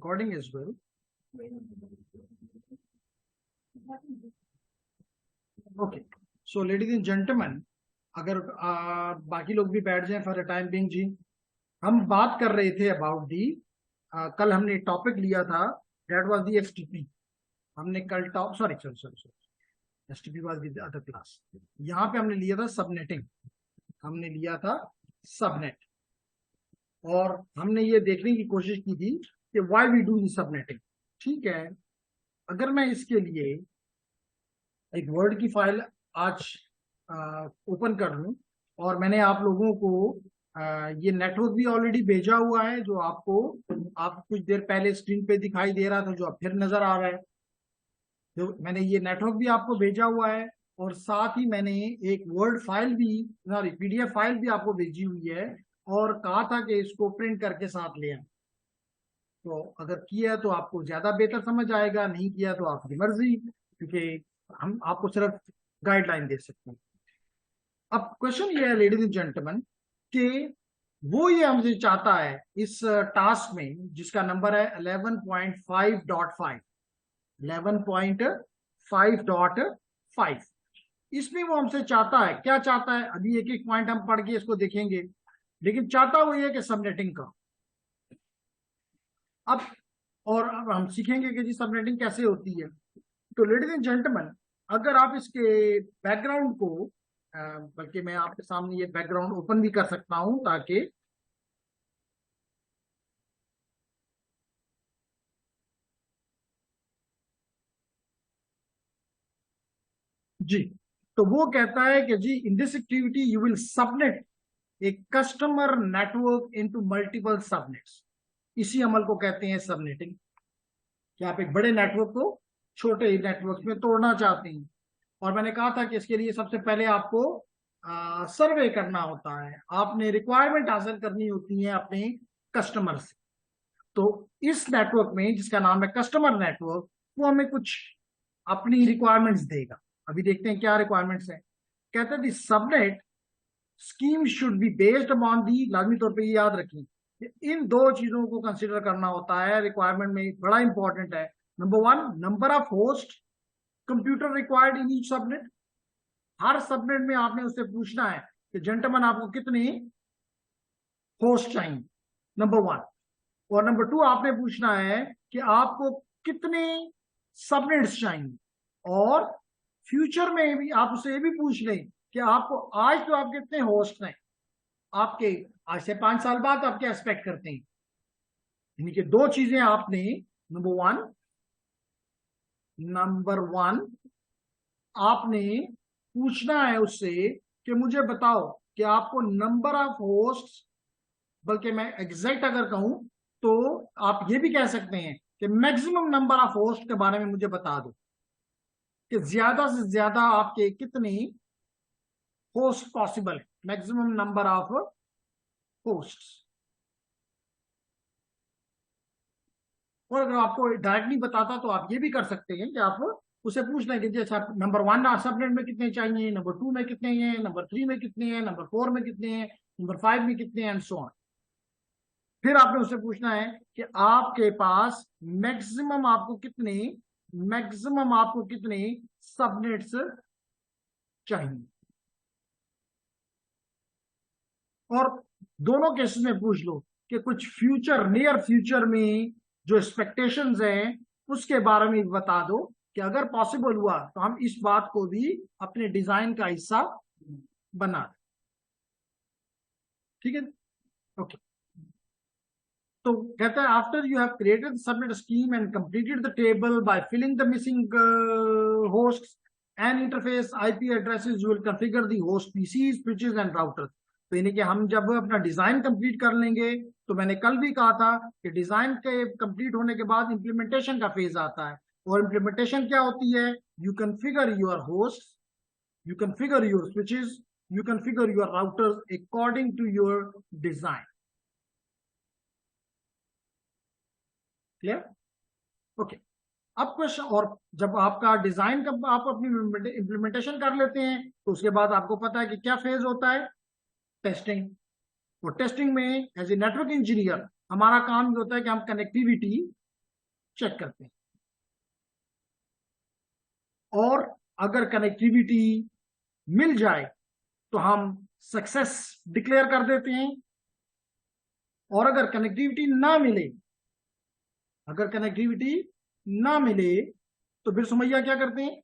recording as well. Okay, so ladies and gentlemen, अगर बाकी लोग भी बैठ जाएं फॉर टाइम बिंग जी, हम बात कर रहे थे अबाउट दी कल हमने टॉपिक लिया था दैट वाज दी एसटीपी। हमने कल sorry STP was the other class. यहाँ पे हमने लिया था सबनेटिंग, हमने लिया था सबनेट, और हमने ये देखने की कोशिश की थी कि why we do the subnetting. ठीक है, अगर मैं इसके लिए एक वर्ड की फाइल आज ओपन कर लूं और मैंने आप लोगों को ये नेटवर्क भी ऑलरेडी भेजा हुआ है जो आपको आप कुछ देर पहले स्क्रीन पे दिखाई दे रहा था, जो अब फिर नजर आ रहा है। जो मैंने ये नेटवर्क भी आपको भेजा हुआ है और साथ ही मैंने एक वर्ड फाइल भी, सॉरी पीडीएफ फाइल भी आपको भेजी हुई है और कहा था कि इसको प्रिंट करके साथ ले आए। तो अगर किया तो आपको ज्यादा बेहतर समझ आएगा, नहीं किया तो आपकी मर्जी, क्योंकि हम आपको सिर्फ गाइडलाइन दे सकते हैं। अब क्वेश्चन ये है लेडीज एंड जेंटलमैन कि वो ये हमसे चाहता है इस टास्क में जिसका नंबर है 11.5.5 11.5.5 इसमें वो हमसे चाहता है, क्या चाहता है अभी एक एक पॉइंट हम पढ़ के इसको देखेंगे, लेकिन चाहता वो ये कि सबनेटिंग का। अब हम सीखेंगे कि जी सबनेटिंग कैसे होती है। तो लेडीज एंड जेंटलमैन, अगर आप इसके बैकग्राउंड को बल्कि मैं आपके सामने ये बैकग्राउंड ओपन भी कर सकता हूं ताकि जी, तो वो कहता है कि जी in this activity you will subnet a customer network into multiple subnets. इसी अमल को कहते हैं सबनेटिंग, कि आप एक बड़े नेटवर्क को छोटे नेटवर्क में तोड़ना चाहते हैं। और मैंने कहा था कि इसके लिए सबसे पहले आपको सर्वे करना होता है, आपने रिक्वायरमेंट हासिल करनी होती है अपने कस्टमर से। तो इस नेटवर्क में जिसका नाम है कस्टमर नेटवर्क, वो हमें कुछ अपनी रिक्वायरमेंट्स देगा। अभी देखते हैं क्या रिक्वायरमेंट्स है। कहते हैं subnet scheme should be based upon the, लाजमी तौर पे ये याद रखिए इन दो चीजों को कंसीडर करना होता है रिक्वायरमेंट में, बड़ा इंपॉर्टेंट है। Number one, number of host computer required in each subnet. Her subnet में आपने उससे पूछना है कि जेंटलमैन आपको कितने होस्ट चाहिए, नंबर वन। और नंबर टू आपने पूछना है कि आपको कितने सबनेट्स चाहिए, और फ्यूचर में भी आप उससे ये भी पूछ लें कि आपको आज तो आप कितने होस्ट हैं, आपके आज से 5 साल बाद आप क्या एक्सपेक्ट करते हैं। यानी कि दो चीजें आपने, नंबर वन आपने पूछना है उससे कि मुझे बताओ कि आपको नंबर ऑफ होस्ट, बल्कि मैं एग्जैक्ट अगर कहूं तो आप ये भी कह सकते हैं कि मैक्सिमम नंबर ऑफ होस्ट के बारे में मुझे बता दो कि ज्यादा से ज्यादा आपके कितने होस्ट पॉसिबल है, मैक्सिमम नंबर ऑफ होस्ट। और अगर आपको डायरेक्ट नहीं बताता तो आप ये भी कर सकते हैं कि आप उसे पूछ लें कि जैसे नंबर वन सबनेट में कितने चाहिए, नंबर टू में कितने हैं, नंबर थ्री में कितने हैं, नंबर फोर में कितने हैं, नंबर फाइव में कितने हैं, एंड सो ऑन। फिर आपने उससे पूछना है कि आपके पास मैक्सिमम आपको कितने सबनेट्स चाहिए। और दोनों केसेस में पूछ लो कि कुछ नियर फ्यूचर में जो एक्सपेक्टेशंस हैं उसके बारे में बता दो कि अगर पॉसिबल हुआ तो हम इस बात को भी अपने डिजाइन का हिस्सा बना दें। ठीक है, ओके। तो कहता है after you have created subnet scheme and completed the table by filling the missing hosts and interface IP addresses, you will configure the host PCs, switches and routers. तो यानी कि हम जब अपना डिजाइन कंप्लीट कर लेंगे, तो मैंने कल भी कहा था कि डिजाइन के कंप्लीट होने के बाद इंप्लीमेंटेशन का फेज आता है। और इंप्लीमेंटेशन क्या होती है, you configure your host, you configure your switches, you configure your routers according to your design. Clear, okay. अब क्वेश्चन, और जब आपका डिजाइन का आप अपनी इंप्लीमेंटेशन कर लेते हैं तो उसके बाद आपको पता है कि क्या फेज होता है, टेस्टिंग। और टेस्टिंग में एज ए नेटवर्क इंजीनियर हमारा काम ये होता है कि हम कनेक्टिविटी चेक करते हैं। और अगर कनेक्टिविटी मिल जाए तो हम सक्सेस डिक्लेयर कर देते हैं, और अगर कनेक्टिविटी ना मिले, अगर कनेक्टिविटी ना मिले तो फिर सुमैया क्या करते हैं,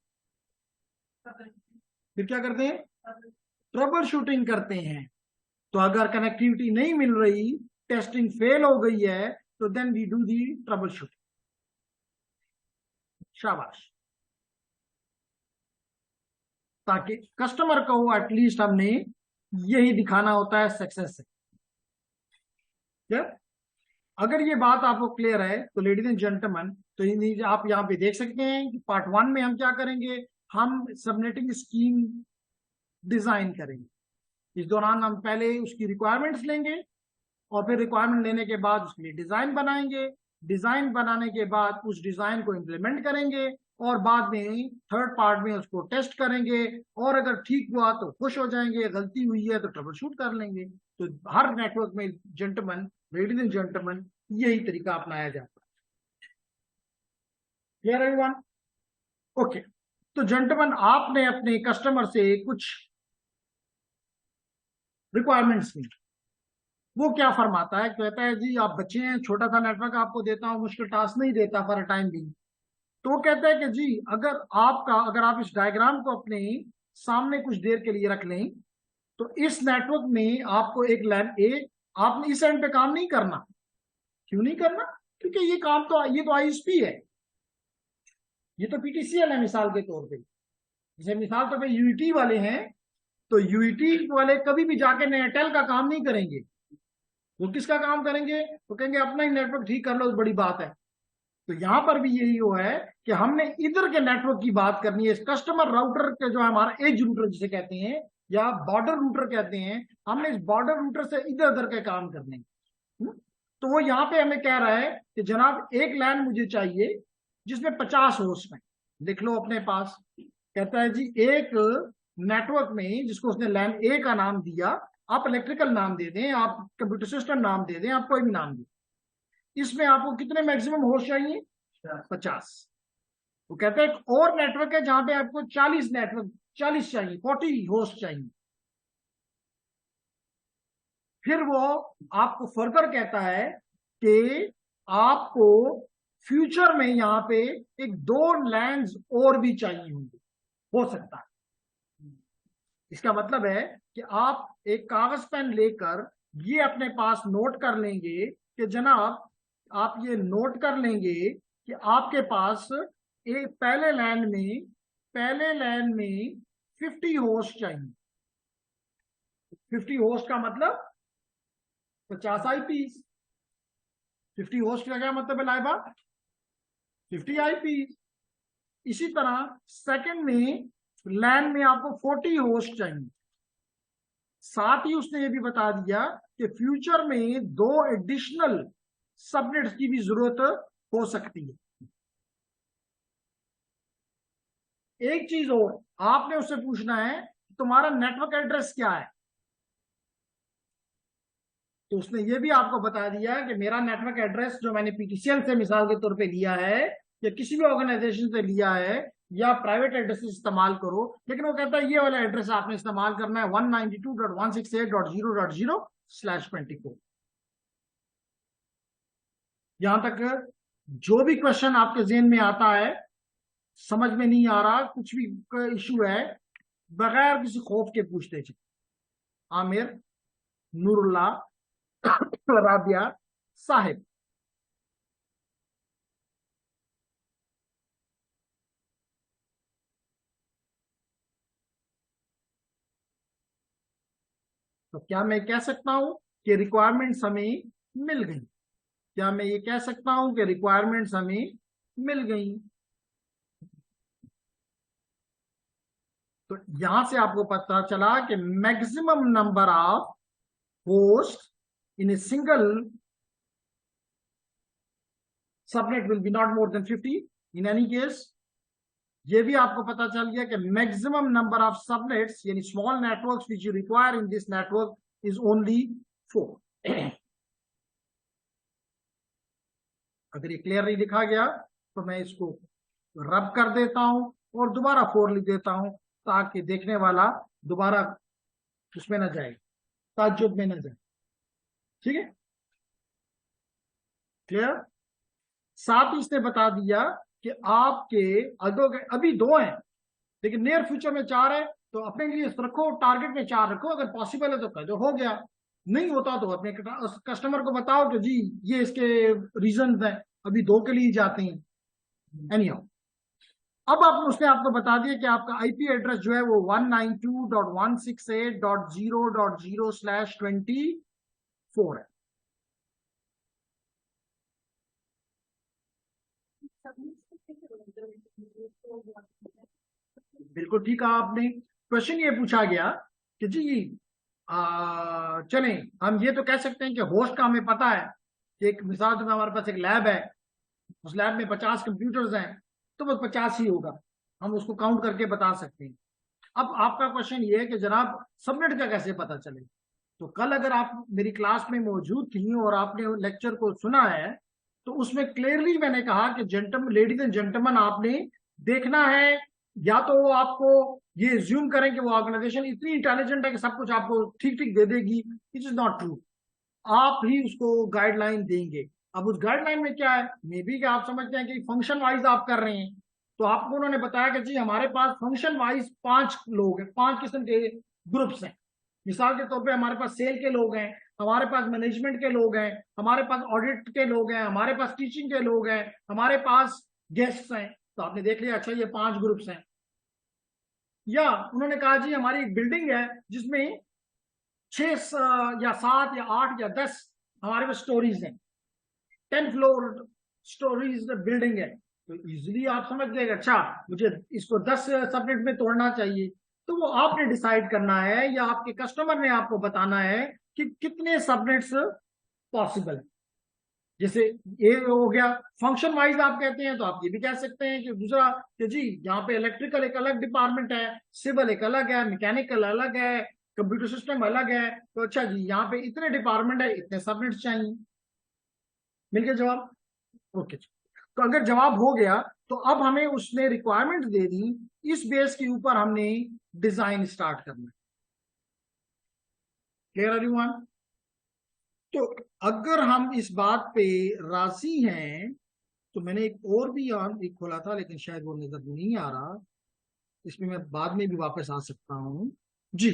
फिर क्या करते हैं, ट्रबल शूटिंग करते हैं। तो अगर कनेक्टिविटी नहीं मिल रही, टेस्टिंग फेल हो गई है, तो then we do the trouble shooting. शाबाश। ताकि कस्टमर को एटलीस्ट हमने यही दिखाना होता है सक्सेस से। क्या? अगर ये बात आपको क्लियर है तो लेडीज एंड जेंटलमैन, तो आप यहाँ पे देख सकते हैं कि पार्ट 1 में हम क्या करेंगे, हम सबनेटिंग स्कीम डिजाइन करेंगे। इस दौरान हम पहले उसकी रिक्वायरमेंट्स लेंगे, और फिर रिक्वायरमेंट लेने के बाद उसके लिए डिजाइन बनाएंगे। डिजाइन बनाने के बाद उस डिजाइन को इम्प्लीमेंट करेंगे, और बाद में थर्ड पार्ट में उसको टेस्ट करेंगे, और अगर ठीक हुआ तो खुश हो जाएंगे, गलती हुई है तो ट्रबल शूट कर लेंगे। तो हर नेटवर्क में जेंटलमैन, लेडीज एंड जेंटलमैन, यही तरीका अपनाया जाता है। Clear everyone? ओके। तो जेंटलमैन, आपने अपने कस्टमर से कुछ रिक्वायरमेंट्स ली। वो क्या फरमाता है, कहता है जी आप बच्चे हैं, छोटा सा नेटवर्क आपको देता हूं, मुश्किल टास्क नहीं देता फॉर अ टाइम भी। तो वो कहता है कि जी अगर आप इस डायग्राम को अपने सामने कुछ देर के लिए रख लें, तो इस नेटवर्क में आपको एक लैन ए, आपने इस एंड पे काम नहीं करना। क्यों नहीं करना? क्योंकि ये तो आईएसपी है, ये तो पीटीसीएल है मिसाल के तौर पे। जैसे मिसाल तौर पे यूईटी वाले हैं, तो यूईटी वाले कभी भी जाके एयरटेल का काम नहीं करेंगे। वो किसका काम करेंगे? वो कहेंगे अपना ही नेटवर्क ठीक कर लो, बड़ी बात है। तो यहां पर भी यही वो है कि हमने इधर के नेटवर्क की बात करनी है। कस्टमर राउटर के जो है हमारा एज रूटर जिसे कहते हैं, या बॉर्डर रूटर कहते हैं, हमने इस बॉर्डर रूटर से इधर उधर के काम करने हैं। तो वो यहाँ पे हमें कह रहा है कि जनाब एक लैन मुझे चाहिए जिसमें 50 होस्ट में। लिख लो अपने पास। कहता है जी एक नेटवर्क में, जिसको उसने लैन ए का नाम दिया, आप इलेक्ट्रिकल नाम दे दें, आप कंप्यूटर सिस्टम नाम दे दें, आप कोई भी नाम दें, इसमें आपको कितने मैक्सिमम होस्ट चाहिए? 50। वो कहते हैं एक और नेटवर्क है जहां पे आपको 40 चाहिए, 40 होस्ट चाहिए। फिर वो आपको फर्दर कहता है कि आपको फ्यूचर में यहां पे एक 2 लैंड्स और भी चाहिए होंगे, हो सकता है। इसका मतलब है कि आप एक कागज पेन लेकर ये अपने पास नोट कर लेंगे कि जनाब, आप ये नोट कर लेंगे कि आपके पास एक पहले लैंड में 50 होस्ट चाहिए। 50 होस्ट का मतलब 50 आईपी। 50 होस्ट का क्या मतलब है लाइबा? 50 आईपी। इसी तरह सेकंड में लैन में आपको 40 होस्ट चाहिए। साथ ही उसने ये भी बता दिया कि फ्यूचर में 2 एडिशनल सबनेट्स की भी जरूरत हो सकती है। एक चीज और आपने उससे पूछना है, तुम्हारा नेटवर्क एड्रेस क्या है? तो उसने ये भी आपको बता दिया कि मेरा नेटवर्क एड्रेस जो मैंने पीटीसीएल से मिसाल के तौर पे लिया है, या किसी भी ऑर्गेनाइजेशन से लिया है, या प्राइवेट एड्रेस इस्तेमाल करो, लेकिन वो कहता है ये वाला एड्रेस आपने इस्तेमाल करना है 192.168.0.0/24। यहां तक जो भी क्वेश्चन आपके जेहन में आता है, समझ में नहीं आ रहा, कुछ भी इशू है, बगैर किसी खौफ के पूछते चले। आमिर, नूरुल्लाह, राबिया, साहिब। तो क्या मैं कह सकता हूं कि रिक्वायरमेंट्स हमें मिल गई? क्या मैं ये कह सकता हूं कि रिक्वायरमेंट्स हमें मिल गई? तो यहां से आपको पता चला कि maximum number of host in a single subnet will be not more than 50 in any case. ये भी आपको पता चल गया कि मैक्सिमम नंबर ऑफ सबनेट्स यानी small networks which you require in this network is only 4। अगर ये क्लियरली लिखा गया तो मैं इसको रब कर देता हूं और दोबारा 4 लिख देता हूं, ताकि देखने वाला दोबारा उसमें ना जाए, ताज्जुब में ना जाए। ठीक है, क्लियर। साथ ही इसने बता दिया कि आपके अभी 2 हैं लेकिन नियर फ्यूचर में 4 है, तो अपने लिए रखो, टारगेट में 4 रखो, अगर पॉसिबल है तो कह दो हो गया, नहीं होता तो अपने कस्टमर को बताओ कि जी ये इसके रीजन हैं, अभी 2 के लिए जाते हैं। एनी अब आप उसने आपको बता दिया कि आपका आईपी एड्रेस जो है वो 192.168.0.0/24 है। बिल्कुल ठीक कहा आपने। क्वेश्चन ये पूछा गया कि जी चलें, हम ये तो कह सकते हैं कि होस्ट का हमें पता है कि एक मिसाल में हमारे पास एक लैब है, उस लैब में 50 कंप्यूटर्स हैं, तो बस 50 ही होगा, हम उसको काउंट करके बता सकते हैं। अब आपका क्वेश्चन ये है कि जनाब सबनेट का कैसे पता चले। तो कल अगर आप मेरी क्लास में मौजूद थी और आपने लेक्चर को सुना है, तो उसमें क्लियरली मैंने कहा कि लेडीज एंड जेंटलमैन, आपने देखना है, या तो वो आपको ये ज्यूम करें कि वो ऑर्गेनाइजेशन इतनी इंटेलिजेंट है कि सब कुछ आपको ठीक ठीक दे देगी, इट इज नॉट ट्रू। आप ही उसको गाइडलाइन देंगे। अब उस गाइडलाइन में क्या है, मे बी कि आप समझते हैं कि फंक्शन वाइज आप कर रहे हैं, तो आपको उन्होंने बताया कि जी हमारे पास फंक्शन वाइज 5 लोग हैं, 5 किस्म के ग्रुप्स हैं। मिसाल के तौर पे हमारे पास सेल के लोग हैं, हमारे पास मैनेजमेंट के लोग हैं, हमारे पास ऑडिट के लोग हैं, हमारे पास टीचिंग के लोग हैं, हमारे पास गेस्ट्स हैं। तो आपने देख लिया, अच्छा ये 5 ग्रुप्स हैं। या उन्होंने कहा जी हमारी एक बिल्डिंग है जिसमें 6 या 7 या 8 या 10 हमारे पास स्टोरीज हैं, 10 फ्लोर स्टोरीज बिल्डिंग है। तो इजीली आप समझ गए, अच्छा मुझे इसको 10 सबनेट में तोड़ना चाहिए। तो वो आपने डिसाइड करना है या आपके कस्टमर ने आपको बताना है कि कितने सबनेट्स पॉसिबल है। जैसे ये हो गया फंक्शन वाइज आप कहते हैं, तो आप ये भी कह सकते हैं कि दूसरा कि जी यहाँ पे इलेक्ट्रिकल एक अलग डिपार्टमेंट है, सिविल एक अलग है, मैकेनिकल अलग है, कंप्यूटर सिस्टम अलग है, तो अच्छा जी यहाँ पे इतने डिपार्टमेंट है, इतने सबनेट्स चाहिए। मिल गया जवाब? ओके। तो अगर जवाब हो गया तो अब हमें उसने रिक्वायरमेंट दे दी, इस बेस के ऊपर हमने डिजाइन स्टार्ट करना। Clear everyone? तो अगर हम इस बात पे राजी हैं, तो मैंने एक और भी एक खोला था लेकिन शायद वो नजर नहीं आ रहा, इसमें मैं बाद में भी वापस आ सकता हूं जी।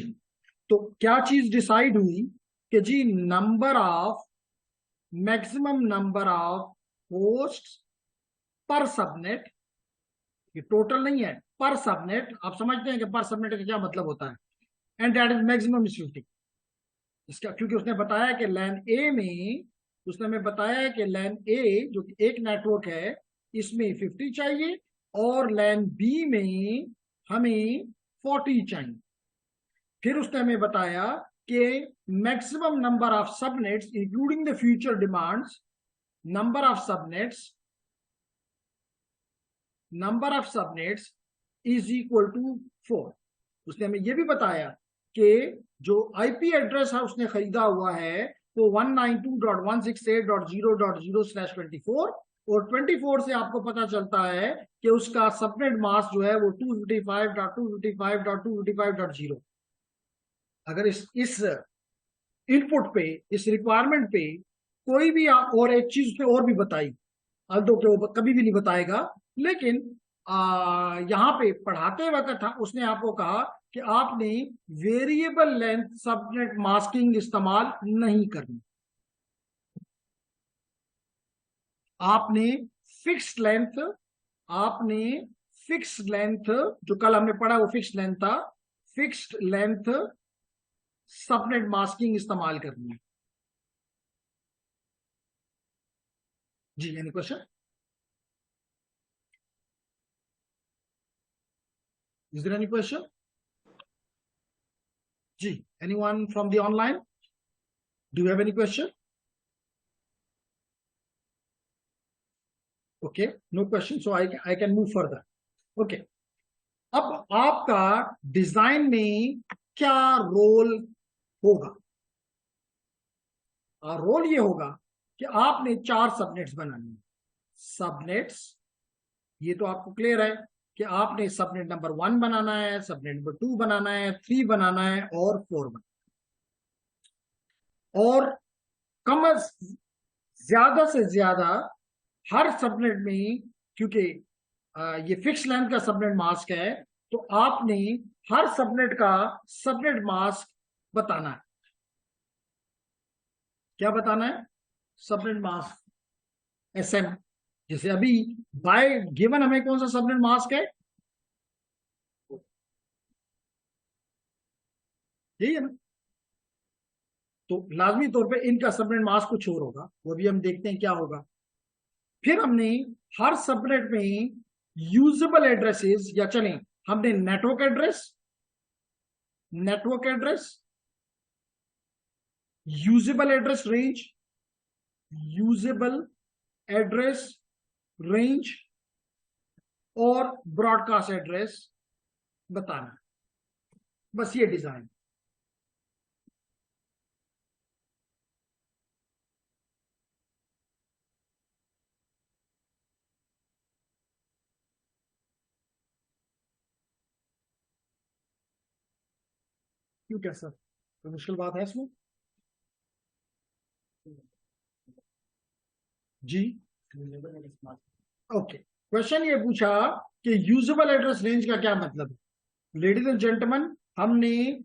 तो क्या चीज डिसाइड हुई कि जी number of maximum number of host per subnet, ये टोटल नहीं है, पर सबनेट। आप समझते हैं कि पर सबनेट का क्या मतलब होता है, and that is maximum is 50। इसका क्योंकि उसने बताया कि लैन ए में, उसने हमें बताया कि लैन ए जो कि एक नेटवर्क है इसमें 50 चाहिए, और लैन बी में हमें 40 चाहिए। फिर उसने हमें बताया कि maximum number of subnets including the future demands, number of subnets is equal to 4। उसने हमें यह भी बताया कि जो आईपी एड्रेस है उसने खरीदा हुआ है वो 192.168.0.0/24, और 24 से आपको पता चलता है कि उसका सबनेट मास्क जो है वो 255.255.255.0। अगर इस इनपुट पे, इस रिक्वायरमेंट पे कोई भी और एक चीज उसने और भी बताई, अल्दो के वो कभी भी नहीं बताएगा, लेकिन यहाँ पे पढ़ाते वक्त उसने आपको कहा कि आपने वेरिएबल लेंथ सबनेट मास्किंग इस्तेमाल नहीं करनी, आपने फिक्स्ड लेंथ, आपने फिक्स्ड लेंथ, जो कल हमने पढ़ा वो फिक्स्ड लेंथ था, फिक्स्ड लेंथ सबनेट मास्किंग इस्तेमाल करनी है जी। Any question? Is there any question जी? Anyone from the online, do you have any question? Okay, no question, so I can move further. Okay, अब आपका डिजाइन में क्या रोल होगा? रोल ये होगा कि आपने 4 सबनेट्स बनाने हैं। सबनेट्स, ये तो आपको क्लियर है कि आपने सबनेट नंबर 1 बनाना है, सबनेट नंबर 2 बनाना है, 3 बनाना है और 4 बनाना है। और कम ज्यादा से ज्यादा हर सबनेट में, क्योंकि ये फिक्स लेंथ का सबनेट मास्क है, तो आपने हर सबनेट का सबनेट मास्क बताना है। क्या बताना है? Subnet mask SM. जैसे अभी बाय गिवन हमें कौन सा सबनेट मास्क है, यही है ना। तो लाजमी तौर पे इनका सबनेट मास्क कुछ और होगा, वो भी हम देखते हैं क्या होगा। फिर हमने हर सबनेट में यूजेबल एड्रेसेस, या चलें हमने network address, usable address range, usable address range और ब्रॉडकास्ट एड्रेस बताना। बस ये डिजाइन। क्यों, कैसा तो मुश्किल बात है इसमें? जी ओके, क्वेश्चन ये पूछा कि यूजेबल एड्रेस रेंज का क्या मतलब है। लेडीज एंड जेंटलमैन, हमने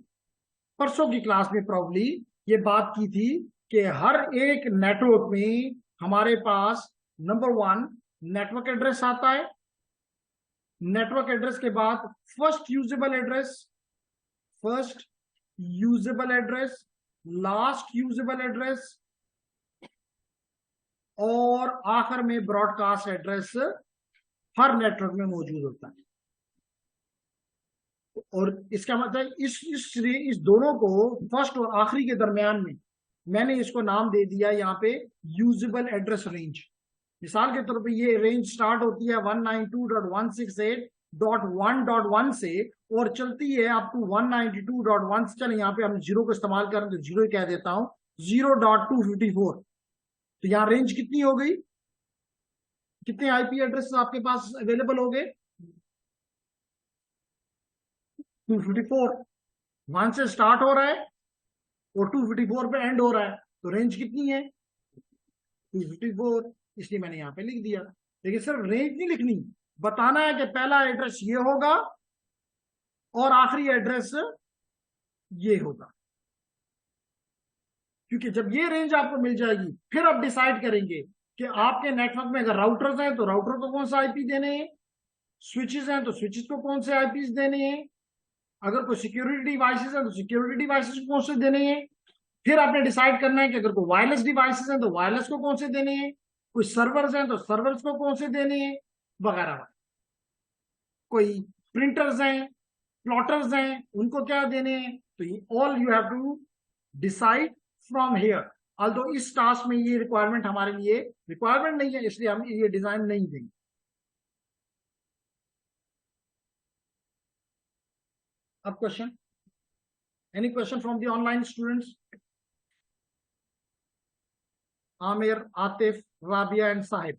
परसों की क्लास में प्रॉब्ली ये बात की थी कि हर एक नेटवर्क में हमारे पास नंबर 1 नेटवर्क एड्रेस आता है, नेटवर्क एड्रेस के बाद first usable address, last usable address और आखिर में ब्रॉडकास्ट एड्रेस हर नेटवर्क में मौजूद होता है। और इसका मतलब इस दोनों को, फर्स्ट और आखिरी के दरमियान में, मैंने इसको नाम दे दिया यहाँ पे यूजेबल एड्रेस रेंज। मिसाल के तौर पे ये रेंज स्टार्ट होती है 192.168.1.1 से और चलती है अप टू 192.1। चले यहाँ पे हम जीरो को इस्तेमाल करें तो जीरो ही कह देता हूं, 0.254। तो यहाँ रेंज कितनी हो गई, कितने आईपी एड्रेस आपके पास अवेलेबल हो गए? 254। 1 से स्टार्ट हो रहा है और 254 पे एंड हो रहा है, तो रेंज कितनी है? 254। इसलिए मैंने यहां पे लिख दिया। लेकिन सिर्फ रेंज नहीं लिखनी, बताना है कि पहला एड्रेस ये होगा और आखिरी एड्रेस ये होगा। क्योंकि जब ये रेंज आपको मिल जाएगी, फिर आप डिसाइड करेंगे कि आपके नेटवर्क में अगर राउटर्स हैं तो राउटर को कौन सा आईपी देने हैं, स्विचेस हैं तो स्विचेस को कौन से आईपीस देने हैं, अगर कोई सिक्योरिटी डिवाइसेस हैं तो सिक्योरिटी डिवाइसेस को कौन से देने हैं। फिर आपने डिसाइड करना है कि अगर कोई वायरलेस डिवाइसेस हैं तो वायरलेस को कौन से देने हैं, कोई सर्वर्स हैं तो सर्वर्स को कौन से देने हैं, वगैरह। कोई प्रिंटर्स हैं, प्लॉटर्स हैं, उनको क्या देने हैं। तो all you have to decide from here. Although इस टास्क में ये रिक्वायरमेंट हमारे लिए रिक्वायरमेंट नहीं है, इसलिए हम ये डिजाइन नहीं देंगे। अब question, any question from the online students? Aamir, Atif, Rabia and Sahib.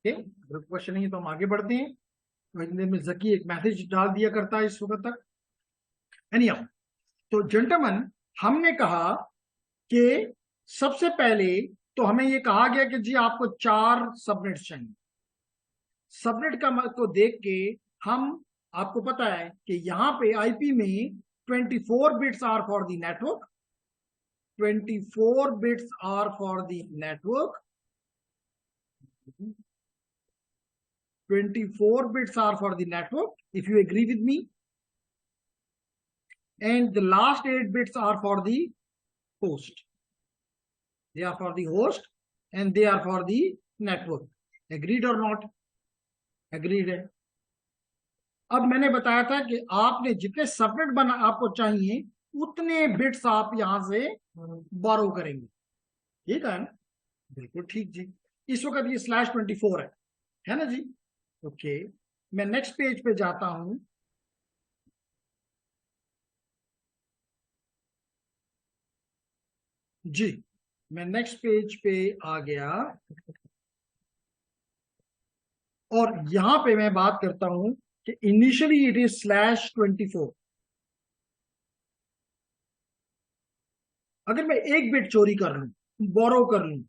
अगर क्वेश्चन नहीं है तो हम आगे बढ़ते हैं। में जकी एक मैसेज डाल दिया करता है इस वक्त तक। एनी तो जेंटलमैन, हमने कहा कि सबसे पहले तो हमें ये कहा गया कि जी आपको 4 सबनेट्स चाहिए। सबनेट का को देख के हम, आपको पता है कि यहाँ पे आईपी में 24 bits are for the network, 24 bits are for the network, 24 bits are for the network, if you agree with me, and the last 8 bits are for the host. They are for the host and they are for the network. Agreed or not? Agreed है। अब मैंने बताया था कि आपने जितने subnet बना आपको चाहिए उतने बिट्स आप यहां से बोरो करेंगे। ठीक है ना? बिल्कुल ठीक जी। इस वक्त ये /24 है ना जी? ओके, मैं नेक्स्ट पेज पे जाता हूं। जी, मैं नेक्स्ट पेज पे आ गया और यहां पे मैं बात करता हूं कि इनिशियली इट इज /24। अगर मैं एक बिट चोरी कर लूं, बोरो कर लूं,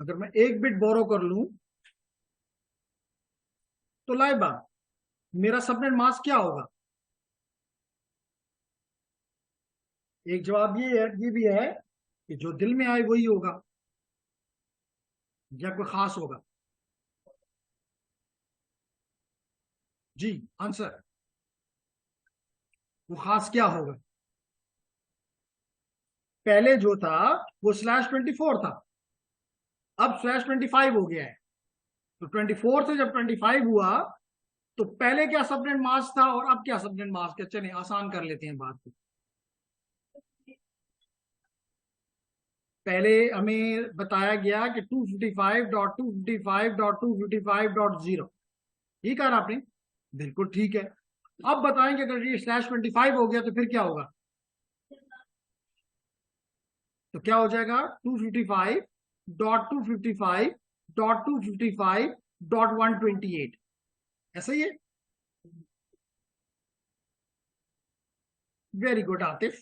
अगर मैं एक बिट बोरो कर लूं, तो लाइबा मेरा सबनेट मास्क क्या होगा? एक जवाब ये है, ये भी है कि जो दिल में आए वही होगा, या कोई खास होगा? जी, आंसर, वो खास क्या होगा? पहले जो था वो /24 था, अब /25 हो गया है। तो 24 से जब 25 हुआ, तो पहले क्या सबनेट मास्क था और अब क्या सबनेट मास्क है? चलिए आसान कर लेते हैं बात को। पहले हमें बताया गया कि 255.255.255.0, ये कहा आपने, बिल्कुल ठीक है। अब बताएंगे अगर ये /25 हो गया तो फिर क्या होगा? तो क्या हो जाएगा? 255.255.255.128, ऐसा ही है। वेरी गुड आतिफ,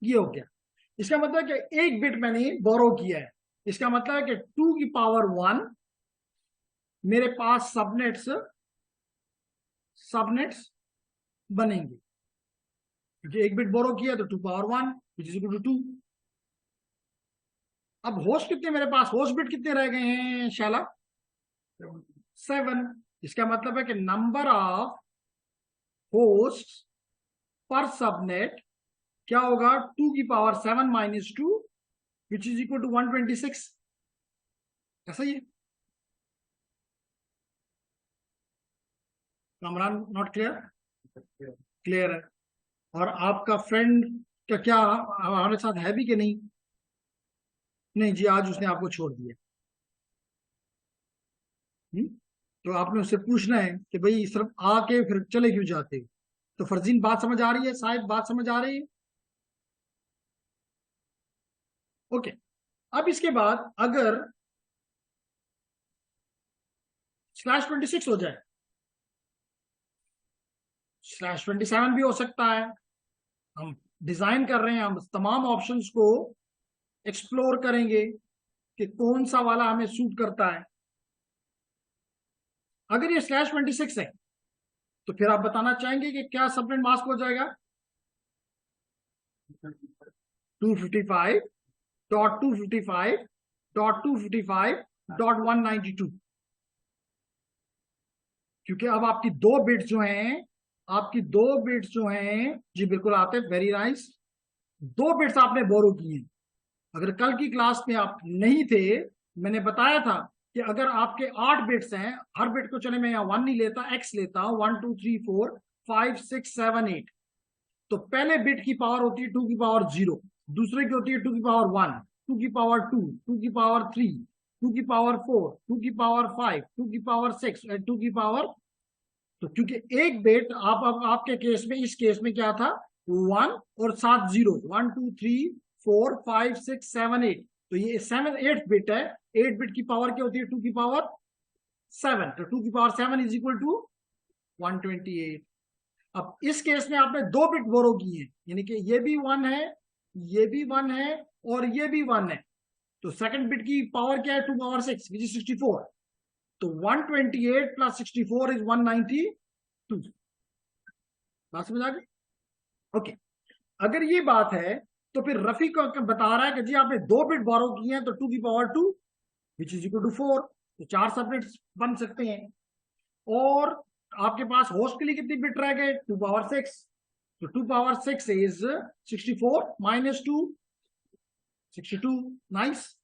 ये हो गया। इसका मतलब है कि एक बिट मैंने बोरो किया है, इसका मतलब है कि 2 की पावर 1 मेरे पास सबनेट्स सबनेट्स बनेंगे, क्योंकि एक बिट बोरो किया तो 2 power 1 which is equal to 2। अब होस्ट कितने मेरे पास, होस्ट बिट कितने रह गए हैं शाला? 7। इसका मतलब है कि number of host per subnet क्या होगा? 2 की power 7 minus 2 which is equal to 126, ऐसा ही है। Kamran, not clear? क्लियर है। और आपका फ्रेंड का क्या हमारे साथ है भी कि नहीं? नहीं जी, आज उसने आपको छोड़ दिया। तो आपने उससे पूछना है कि भाई सिर्फ आके फिर चले क्यों जाते हो? तो फर्जीन, बात समझ आ रही है? शायद बात समझ आ रही है। ओके, अब इसके बाद अगर /26 हो जाए, /27 भी हो सकता है। हम डिजाइन कर रहे हैं, हम तमाम ऑप्शंस को एक्सप्लोर करेंगे कि कौन सा वाला हमें सूट करता है। अगर ये /26 है, तो फिर आप बताना चाहेंगे कि क्या सबनेट मास्क हो जाएगा? 255.255.255.192, क्योंकि अब आपकी दो बिट्स जो हैं, आपकी दो बिट्स जो हैं, जी बिल्कुल आते, वेरी नाइस, दो बिट्स आपने बोरो किए। अगर कल की क्लास में आप नहीं थे, मैंने बताया था कि अगर आपके 8 बिट्स हैं, हर बिट को, चले मैं यहाँ 1 नहीं लेता, x लेता हूं, 1 2 3 4 5 6 7 8। तो पहले बिट की पावर होती है 2 की पावर 0, दूसरे की होती है 2 की पावर 1, 2 की पावर 2, 2 की पावर 3, 2 की पावर 4, 2 की पावर 5, 2 की पावर 6 और 2 की पावर। तो क्योंकि एक बिट आप, अब आपके केस में, इस केस में क्या था? 1 और 7 जीरो, 1 2 3 4 5 6 7 8। तो ये 8 बिट है। 8 बिट की पावर क्या होती है? 2 की पावर 7। तो 2 की पावर 7 इज इक्वल टू 128। अब इस केस में आपने दो बिट बोरो किए हैं, यानी कि ये भी 1 है, ये भी 1 है और ये भी 1 है। तो सेकंड बिट की पावर क्या है? 2 पावर 6 विच इज 64। तो 128 प्लस 64 इज 192। बात समझ आ गई? ओके, अगर ये बात है, तो फिर रफी को बता रहा है कि जी आपने दो बिट बोरो किए हैं, तो 2 की power 2 which is equal to 4। तो 4 सबनेट्स बन सकते हैं। और आपके पास होस्ट के लिए कितनी बिट रह गए? 2 पावर 6। तो 2 पावर 6 इज 64 माइनस 2, 62। नाइस।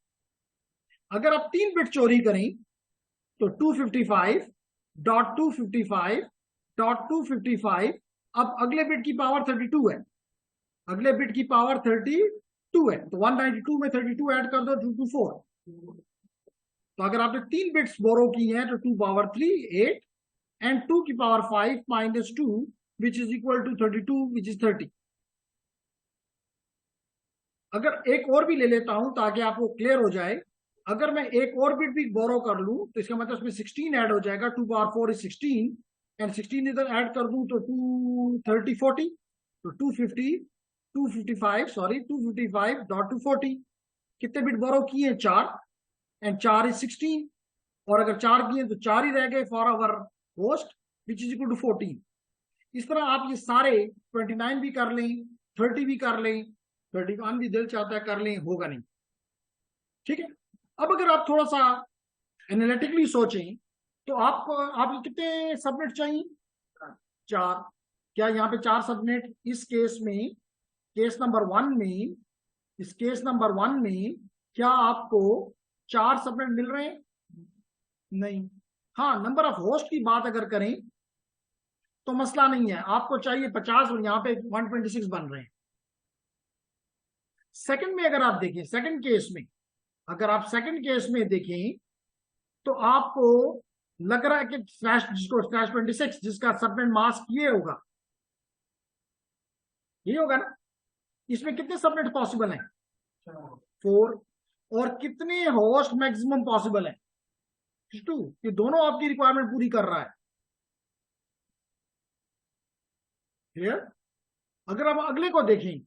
अगर आप 3 बिट चोरी करें, तो 255.255.255। अब अगले बिट की पावर 32 है, अगले बिट की पावर 32 है, तो 192 में 32 ऐड कर दो, 224। तो अगर आपने 3 बिट्स बोरो की हैं तो 2 पावर 3 8 एंड 2 की power 5 minus 2 which is equal to 32 which is 30। अगर एक और भी ले लेता हूं ताकि आपको क्लियर हो जाए, अगर मैं एक और बिट भी बोरो कर लूं तो इसका मतलब उसमें 16 ऐड हो जाएगा। 2 पावर 4 इज 16 एंड 16 इधर ऐड कर दूं तो 230 40, तो 255 सॉरी 255 डॉट 240। कितने बिट बोरो किए? 4 एंड 4 इज 16, और अगर 4 किए तो 4 ही रह गए for our host which is equal to 14। इस तरह आप ये सारे 29 भी कर लें, 30 भी कर लें, 31 भी दिल चाहता है कर लें, होगा नहीं। ठीक है। अब अगर आप थोड़ा सा एनालिटिकली सोचें तो आपको कितने सबनेट चाहिए? 4। क्या यहाँ पे 4 सबनेट इस केस में, केस नंबर 1 में, इस केस नंबर 1 में क्या आपको 4 सबनेट मिल रहे हैं? नहीं। हाँ, नंबर ऑफ होस्ट की बात अगर करें तो मसला नहीं है, आपको चाहिए 50 और यहाँ पे 126 बन रहे हैं। सेकंड में अगर आप देखें, सेकंड केस में अगर आप सेकंड केस में देखें तो आपको लग रहा है कि जिसको स्लैश 26 जिसका सबनेट मास्क ये होगा, ये होगा ना। इसमें कितने सबनेट पॉसिबल हैं? 4। और कितने होस्ट मैक्सिमम पॉसिबल है? 2। ये दोनों आपकी रिक्वायरमेंट पूरी कर रहा है। क्लियर? अगर हम अगले को देखें,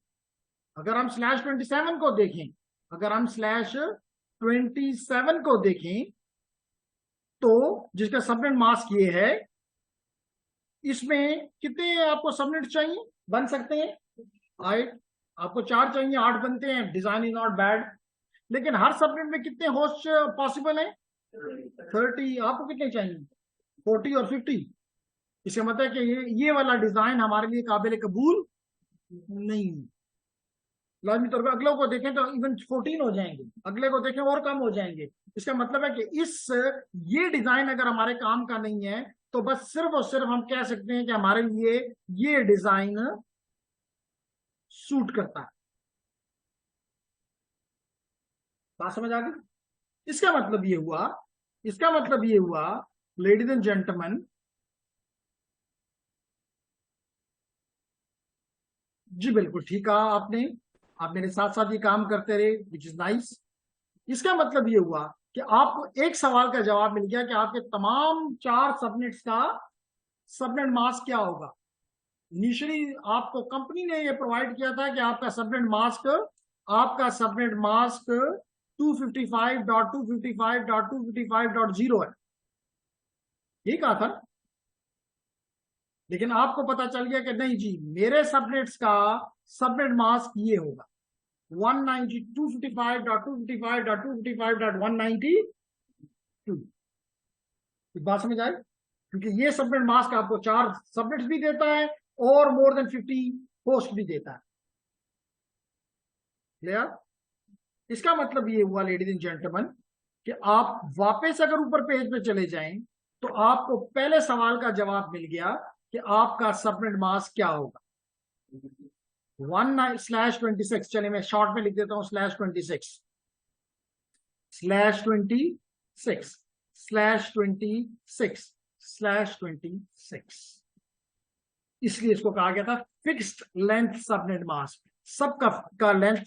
अगर हम स्लैश 27 को देखें, अगर हम स्लैश 27 को देखें तो जिसका सबनेट मास्क ये है, इसमें कितने आपको सबनेट चाहिए? बन सकते हैं 8। आपको 4 चाहिए, 8 बनते हैं। डिजाइन इज नॉट बैड, लेकिन हर सबनेट में कितने होस्ट पॉसिबल है? 30। आपको कितने चाहिए? 40 और 50। इसका मतलब कि ये वाला डिजाइन हमारे लिए काबिल कबूल नहीं। लाजमी तौर पर अगले को देखें तो इवन 14 हो जाएंगे, अगले को देखें और कम हो जाएंगे। इसका मतलब है कि ये डिजाइन अगर हमारे काम का नहीं है तो बस सिर्फ और सिर्फ हम कह सकते हैं कि हमारे लिए ये डिजाइन सूट करता है। बात समझ आ गई? इसका मतलब ये हुआ, इसका मतलब ये हुआ लेडीज एंड जेंटलमैन, जी बिल्कुल ठीक कहा आपने, आप मेरे साथ साथ ये काम करते रहे विच इज नाइस। इसका मतलब ये हुआ कि आपको एक सवाल का जवाब मिल गया कि आपके तमाम 4 सबनेट्स का सबनेट मास्क क्या होगा। इनिशियली आपको कंपनी ने ये प्रोवाइड किया था कि आपका सबनेट मास्क 255.255.255.0 है, ये कहा था। लेकिन आपको पता चल गया कि नहीं जी, मेरे सबनेट्स का सबनेट मास्क ये होगा 192.255.255.255.192। बात समझ आए? क्योंकि ये सबनेट मास्क आपको 4 सबनेट्स भी देता है और मोर देन 50 होस्ट भी देता है। क्लियर? इसका मतलब ये हुआ लेडीज एंड जेंटलमैन कि आप वापस अगर ऊपर पेज पे चले जाएं तो आपको पहले सवाल का जवाब मिल गया कि आपका सबनेट मास्क क्या होगा। 1/26। चलिए मैं शॉर्ट में लिख देता हूं /26 /26 /26 इसलिए इसको कहा गया था फिक्स्ड लेंथ सबनेट मास्क। सबका का लेंथ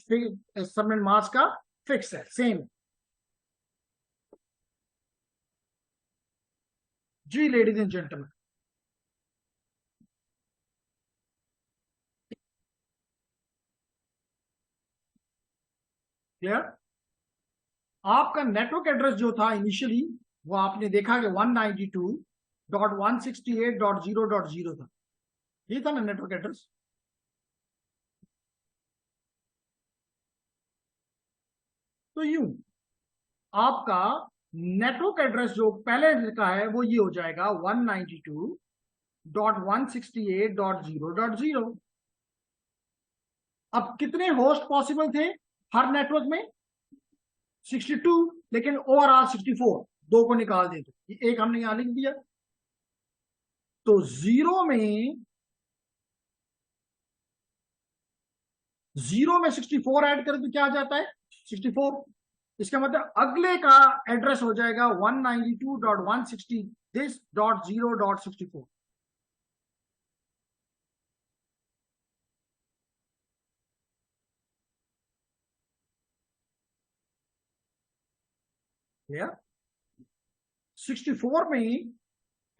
सबनेट मास्क का फिक्स है, सेम। जी लेडीज एंड जेंटलमैन, क्लियर? आपका नेटवर्क एड्रेस जो था इनिशियली वो आपने देखा कि 192.168.0.0 था, ये था ना नेटवर्क एड्रेस। तो यूं आपका नेटवर्क एड्रेस जो पहले लिखा है वो ये हो जाएगा 192.168.0.0। अब कितने होस्ट पॉसिबल थे हर नेटवर्क में? 62, लेकिन ओवरऑल 64। 2 को निकाल दे तो एक हमने यहां लिख दिया। तो जीरो में 64 ऐड करें तो क्या आ जाता है? 64। इसका मतलब अगले का एड्रेस हो जाएगा 192.160 दिस डॉट 0.64। क्लियर? 64 में ही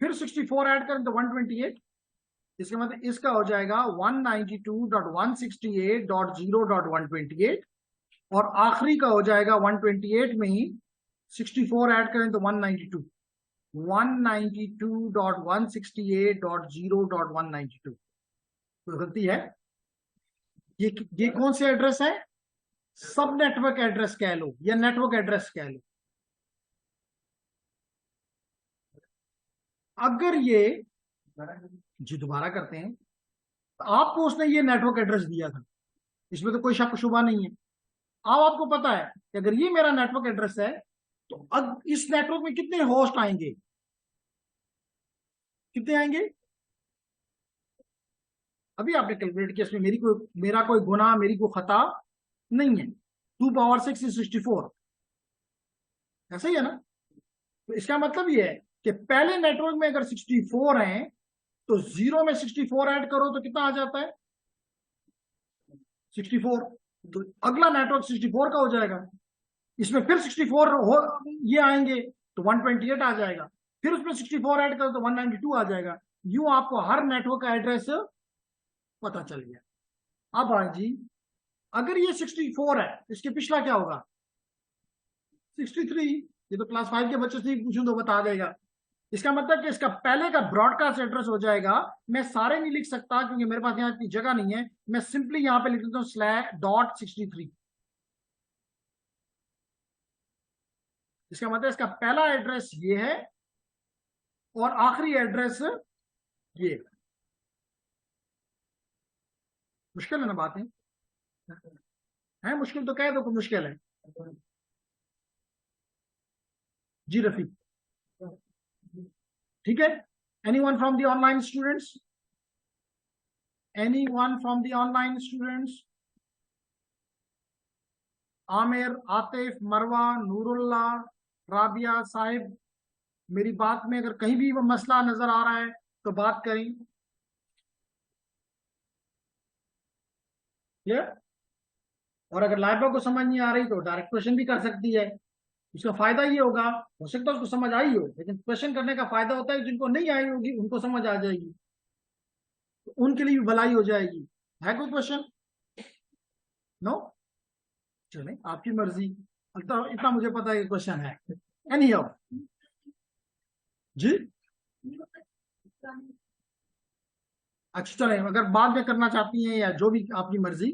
फिर 64 ऐड करें तो 128। इसका मतलब इसका हो जाएगा 192.168.0.128 और आखिरी का हो जाएगा 128 में ही 64 ऐड करें तो 192। 192.168.0.192। तो गलती है। ये कौन से एड्रेस है? सब नेटवर्क एड्रेस कह लो या नेटवर्क एड्रेस कह लो। अगर ये जी दोबारा करते हैं तो आपको उसने ये नेटवर्क एड्रेस दिया था, इसमें तो कोई शक शुबा नहीं है। अब आपको पता है कि अगर ये मेरा नेटवर्क एड्रेस है तो अब इस नेटवर्क में कितने होस्ट आएंगे, कितने आएंगे? अभी आपने कैलकुलेट किया, इसमें मेरा कोई गुनाह, मेरी कोई खता नहीं है। 2 पावर 6 इज 64, ऐसा ही है ना? तो इसका मतलब ये है कि पहले नेटवर्क में अगर 64 है तो 0 में 64 ऐड करो तो कितना आ जाता है? 64। तो अगला नेटवर्क 64 का हो जाएगा। इसमें फिर 64 हो ये आएंगे तो 128 आ जाएगा। फिर उसमें 64 ऐड करो तो 192 आ जाएगा। यूं आपको हर नेटवर्क का एड्रेस पता चल गया। अब भाई जी अगर ये 64 है इसके पिछला क्या होगा? 63। ये तो क्लास 5 के बच्चे से पूछूं तो बता देगा। इसका मतलब कि इसका पहले का ब्रॉडकास्ट एड्रेस हो जाएगा, मैं सारे नहीं लिख सकता क्योंकि मेरे पास यहाँ इतनी जगह नहीं है, मैं सिंपली यहाँ पे लिख देता हूँ /.63। इसका मतलब इसका पहला एड्रेस ये है और आखिरी एड्रेस ये। मुश्किल है ना बातें? है मुश्किल तो कह दो कि मुश्किल है। जी रफीक, ठीक है। Anyone from the online students? Anyone from the online students? Aamir, Atif, मरवा, नूरुल्लाह, राबिया साहिब, मेरी बात में अगर कहीं भी वो मसला नजर आ रहा है तो बात करें। क्लियर? और अगर लाइबा को समझ नहीं आ रही तो डायरेक्ट क्वेश्चन भी कर सकती है। उसका फायदा ये होगा, हो सकता है उसको समझ आई हो, लेकिन क्वेश्चन करने का फायदा होता है जिनको नहीं आई होगी उनको समझ आ जाएगी, तो उनके लिए भी भलाई हो जाएगी। है कोई क्वेश्चन? नो? चले आपकी मर्जी। इतना मुझे पता है क्वेश्चन है। एनी हाउ जी, अच्छा चले अगर बाद में करना चाहती हैं या जो भी आपकी मर्जी,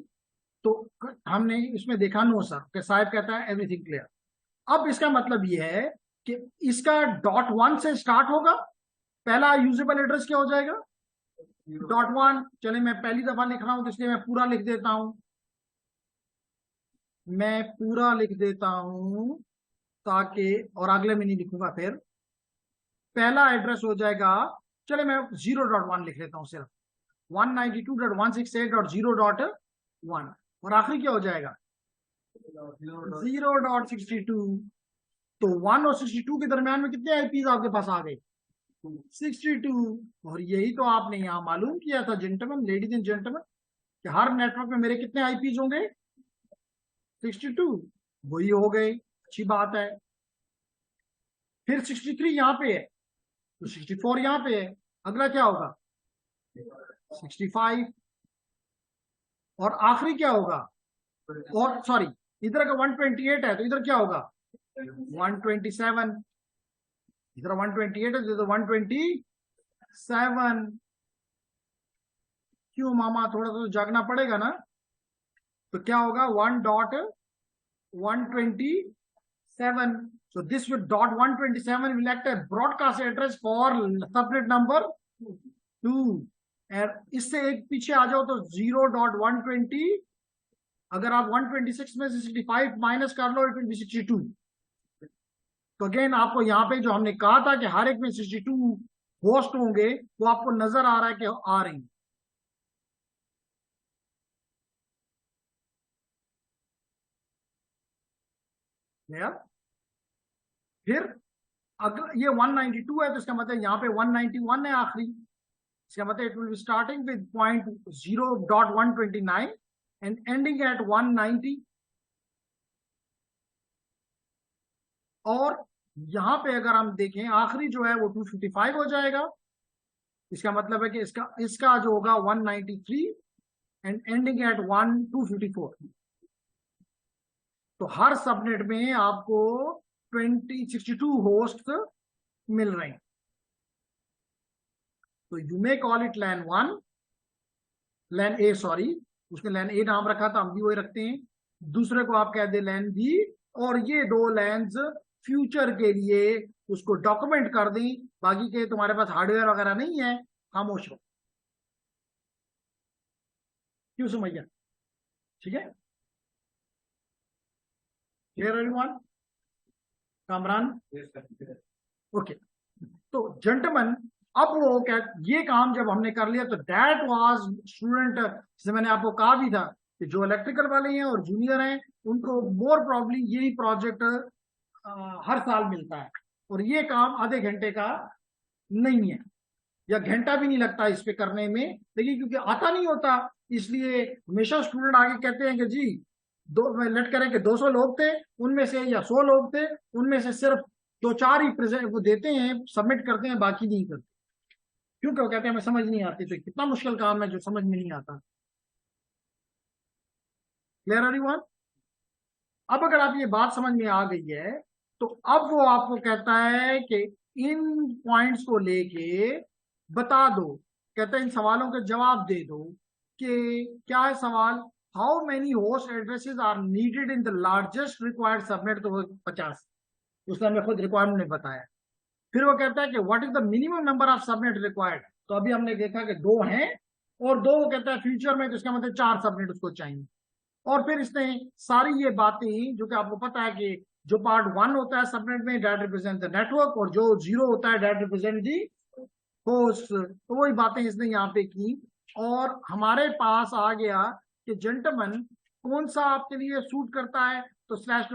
तो हमने इसमें देखा नो सर कि साहब कहता है एवरीथिंग क्लियर। अब इसका मतलब ये है कि इसका .1 से स्टार्ट होगा। पहला यूजेबल एड्रेस क्या हो जाएगा? .1। चले मैं पहली दफा लिख रहा हूं तो इसलिए मैं पूरा लिख देता हूं, मैं पूरा लिख देता हूं ताकि, और अगले में नहीं लिखूंगा फिर। पहला एड्रेस हो जाएगा, चले मैं 0.1 लिख लेता हूं सिर्फ, 192.168.0.1। और आखिरी क्या हो जाएगा? 0.62। तो 1 और 62 के दरमियान में कितने आईपीज आपके पास आ गए? 62। और यही तो आपने यहां मालूम किया था जेंटलमैन, लेडीज एंड जेंटलमैन, कि हर नेटवर्क में मेरे कितने आईपीज होंगे? 62। वही हो गए, अच्छी बात है। फिर 63 यहां पे है तो 64 यहां पे है। अगला क्या होगा? 65। और आखिरी क्या होगा? और सॉरी, इधर का 128 है तो इधर क्या होगा? 127। इधर 128 है तो इधर 127। क्यों मामा, थोड़ा सा तो जागना पड़ेगा ना। तो क्या होगा? 1.127। so this with .127 will act as broadcast address for subnet number 2। और इससे एक पीछे आ जाओ तो 0.120। अगर आप 126 में से 65 माइनस कर लो इट विल बी 62। तो अगेन आपको यहाँ पे जो हमने कहा था कि हर एक में 62 होस्ट होंगे वो आपको नजर आ रहा है कि आ रहे हैं। गया। फिर अगर ये 192 है तो इसका मतलब यहाँ पे 191 है आखिरी। इसका मतलब it will be starting with 0.129 and ending eight 190। और यहाँ पे अगर हम देखें आखिरी जो है वो 255 हो जाएगा। इसका मतलब है कि इसका इसका जो होगा 193 एंड एंडिंग एट 254। तो हर सबनेट में आपको 62 होस्ट मिल रहे हैं। तो you may call it LAN 1, LAN A, sorry उसने लैन ए नाम रखा था, हम भी वही रखते हैं। दूसरे को आप कह दे लैन बी। और ये दो लैंस फ्यूचर के लिए उसको डॉक्यूमेंट कर दें। बाकी के तुम्हारे पास हार्डवेयर वगैरह नहीं है, खामोश हो। क्यों समझ गया? ठीक है, क्लियर एवरीवन? कामरान? ओके। तो जेंटलमैन, अब वो क्या, ये काम जब हमने कर लिया तो दैट वाज स्टूडेंट, जैसे मैंने आपको कहा भी था कि जो इलेक्ट्रिकल वाले हैं और जूनियर हैं उनको मोर प्रॉब्लम यही प्रोजेक्ट हर साल मिलता है। और ये काम आधे घंटे का नहीं है, या घंटा भी नहीं लगता इस पे करने में, लेकिन क्योंकि आता नहीं होता इसलिए हमेशा स्टूडेंट आगे कहते हैं कि जी लेट करें कि 200 लोग थे उनमें से, या 100 लोग थे उनमें से सिर्फ 2-4 ही प्रेजेंट वो देते हैं, सबमिट करते हैं, बाकी नहीं करते। क्योंकि वो कहते हैं हमें समझ नहीं आती। तो कितना मुश्किल काम है जो समझ में नहीं आता। Clear everyone? अब अगर आप ये बात समझ में आ गई है तो अब वो आपको कहता है कि इन पॉइंट्स को लेके बता दो, कहते हैं इन सवालों के जवाब दे दो। कि क्या है सवाल? How many host addresses are needed in the largest required subnet, तो वो 50, उसने हमें खुद रिक्वायरमेंट में बताया। फिर वो कहता है कि what is the minimum number of subnet required, तो अभी हमने देखा कि 2 हैं, और 2 वो कहता है फ्यूचर में, तो इसका मतलब 4 सबनेट उसको चाहिए। और फिर इसने सारी ये बातें, जो कि आपको पता है कि जो पार्ट 1 होता है सबनेट में, डेट रिप्रेजेंट द नेटवर्क, और जो 0 होता है डेट रिप्रेजेंट दी होस्ट, तो वही बातें इसने यहाँ पे की। और हमारे पास आ गया कि जेंटलमैन कौन सा आपके लिए सूट करता है, तो स्लैश।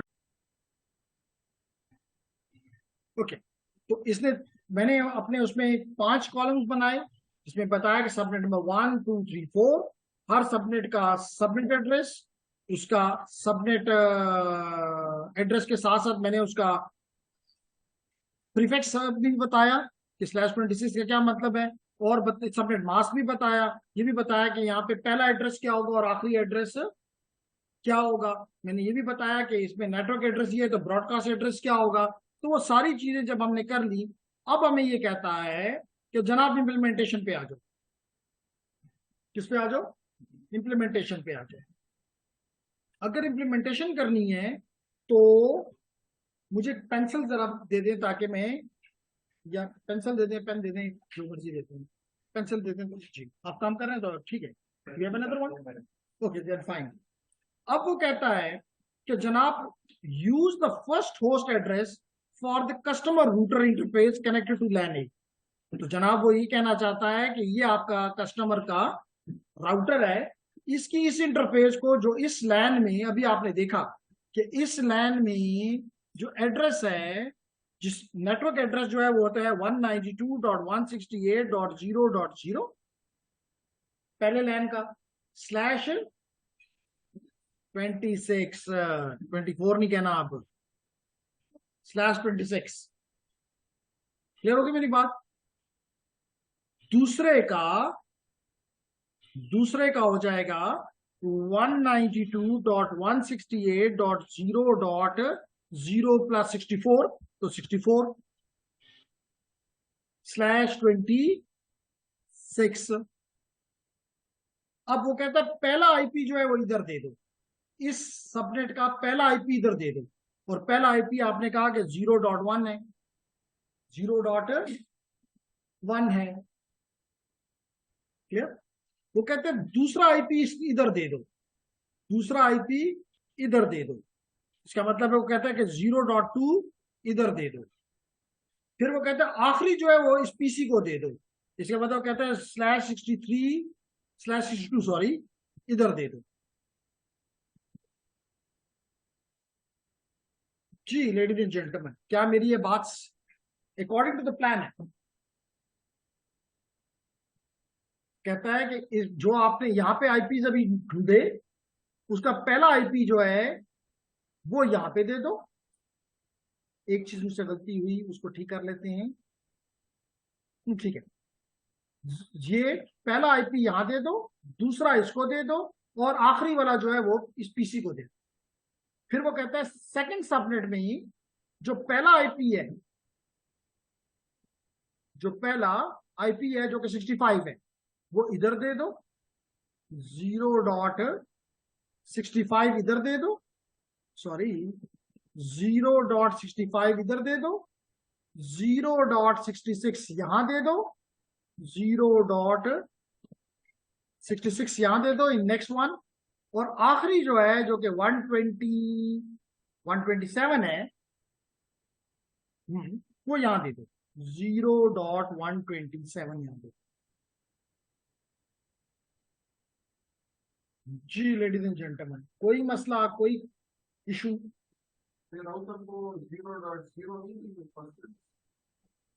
ओके। तो इसने, मैंने अपने उसमें 5 कॉलम्स बनाए, इसमें बताया कि सबनेट नंबर 1, 2, 3, 4, हर सबनेट का सबनेट एड्रेस, उसका सबनेट एड्रेस के साथ साथ मैंने उसका प्रीफिक्स भी बताया कि /26 का क्या मतलब है। और सबनेट मास्क भी बताया, ये भी बताया कि यहाँ पे पहला एड्रेस क्या होगा और आखिरी एड्रेस क्या होगा। मैंने ये भी बताया कि इसमें नेटवर्क एड्रेस ये है तो ब्रॉडकास्ट एड्रेस क्या होगा। तो वो सारी चीजें जब हमने कर ली, अब हमें ये कहता है कि जनाब इंप्लीमेंटेशन पे आ जाओ। किस पे आ जाओ? इंप्लीमेंटेशन पे आ जाओ। अगर इंप्लीमेंटेशन करनी है तो मुझे पेंसिल जरा दे दें ताकि मैं, या पेंसिल दे दें, पेन दे दें, जो मर्जी देते हैं, पेंसिल दे दें तो जी आप काम कर रहे हैं तो ठीक है। We have another one, okay then fine. अब वो कहता है कि जनाब use the first host address for the customer router interface connected to LAN A. तो जनाब वो ये कहना चाहता है कि ये आपका कस्टमर का राउटर है, इसकी इस इंटरफेस को, जो इस लैन में अभी आपने देखा कि इस लैन में जो एड्रेस है, जिस नेटवर्क एड्रेस जो है वो होता है 192.168.0.0 पहले लैन का, /26, 24 नहीं कहना आप, /26। क्लियर होगी मेरी बात? दूसरे का हो जाएगा 192.168.0.0 + 64, तो 64/26। अब वो कहता है पहला आईपी जो है वो इधर दे दो, इस सबनेट का पहला आईपी इधर दे दो। और पहला आईपी आपने कहा कि 0.1 है, 0.1 है। क्लियर? वो कहते हैं दूसरा आईपी इधर दे दो, दूसरा आईपी इधर दे दो। इसका मतलब है वो कहता है कि 0.2 इधर दे दो। फिर वो कहता है आखिरी जो है वो इस पीसी को दे दो। इसका मतलब कहता है /63/62, सॉरी, इधर दे दो। जी लेडीज एंड जेंटलमैन, क्या मेरी ये बात अकॉर्डिंग टू द प्लान है? कहता है कि जो आपने यहाँ पे आईपी अभी ढूंढे, उसका पहला आईपी जो है वो यहाँ पे दे दो। एक चीज मुझसे गलती हुई, उसको ठीक कर लेते हैं। ठीक है, ये पहला आईपी यहाँ दे दो, दूसरा इसको दे दो, और आखिरी वाला जो है वो इस पीसी को दे दो। फिर वो कहता है सेकंड सबनेट में ही जो पहला आईपी है, जो पहला आईपी है जो कि 65 है, वो इधर दे दो। 0.65 इधर दे दो, सॉरी 0.65 इधर दे दो, 0.66 यहां दे दो, 0.66 यहां दे दो इन नेक्स्ट वन, और आखिरी जो है जो कि 127 है, वो यहां दे दो, 0.127 यहां दे दो। जी लेडीज एंड जेंटलमैन, कोई मसला, कोई issue?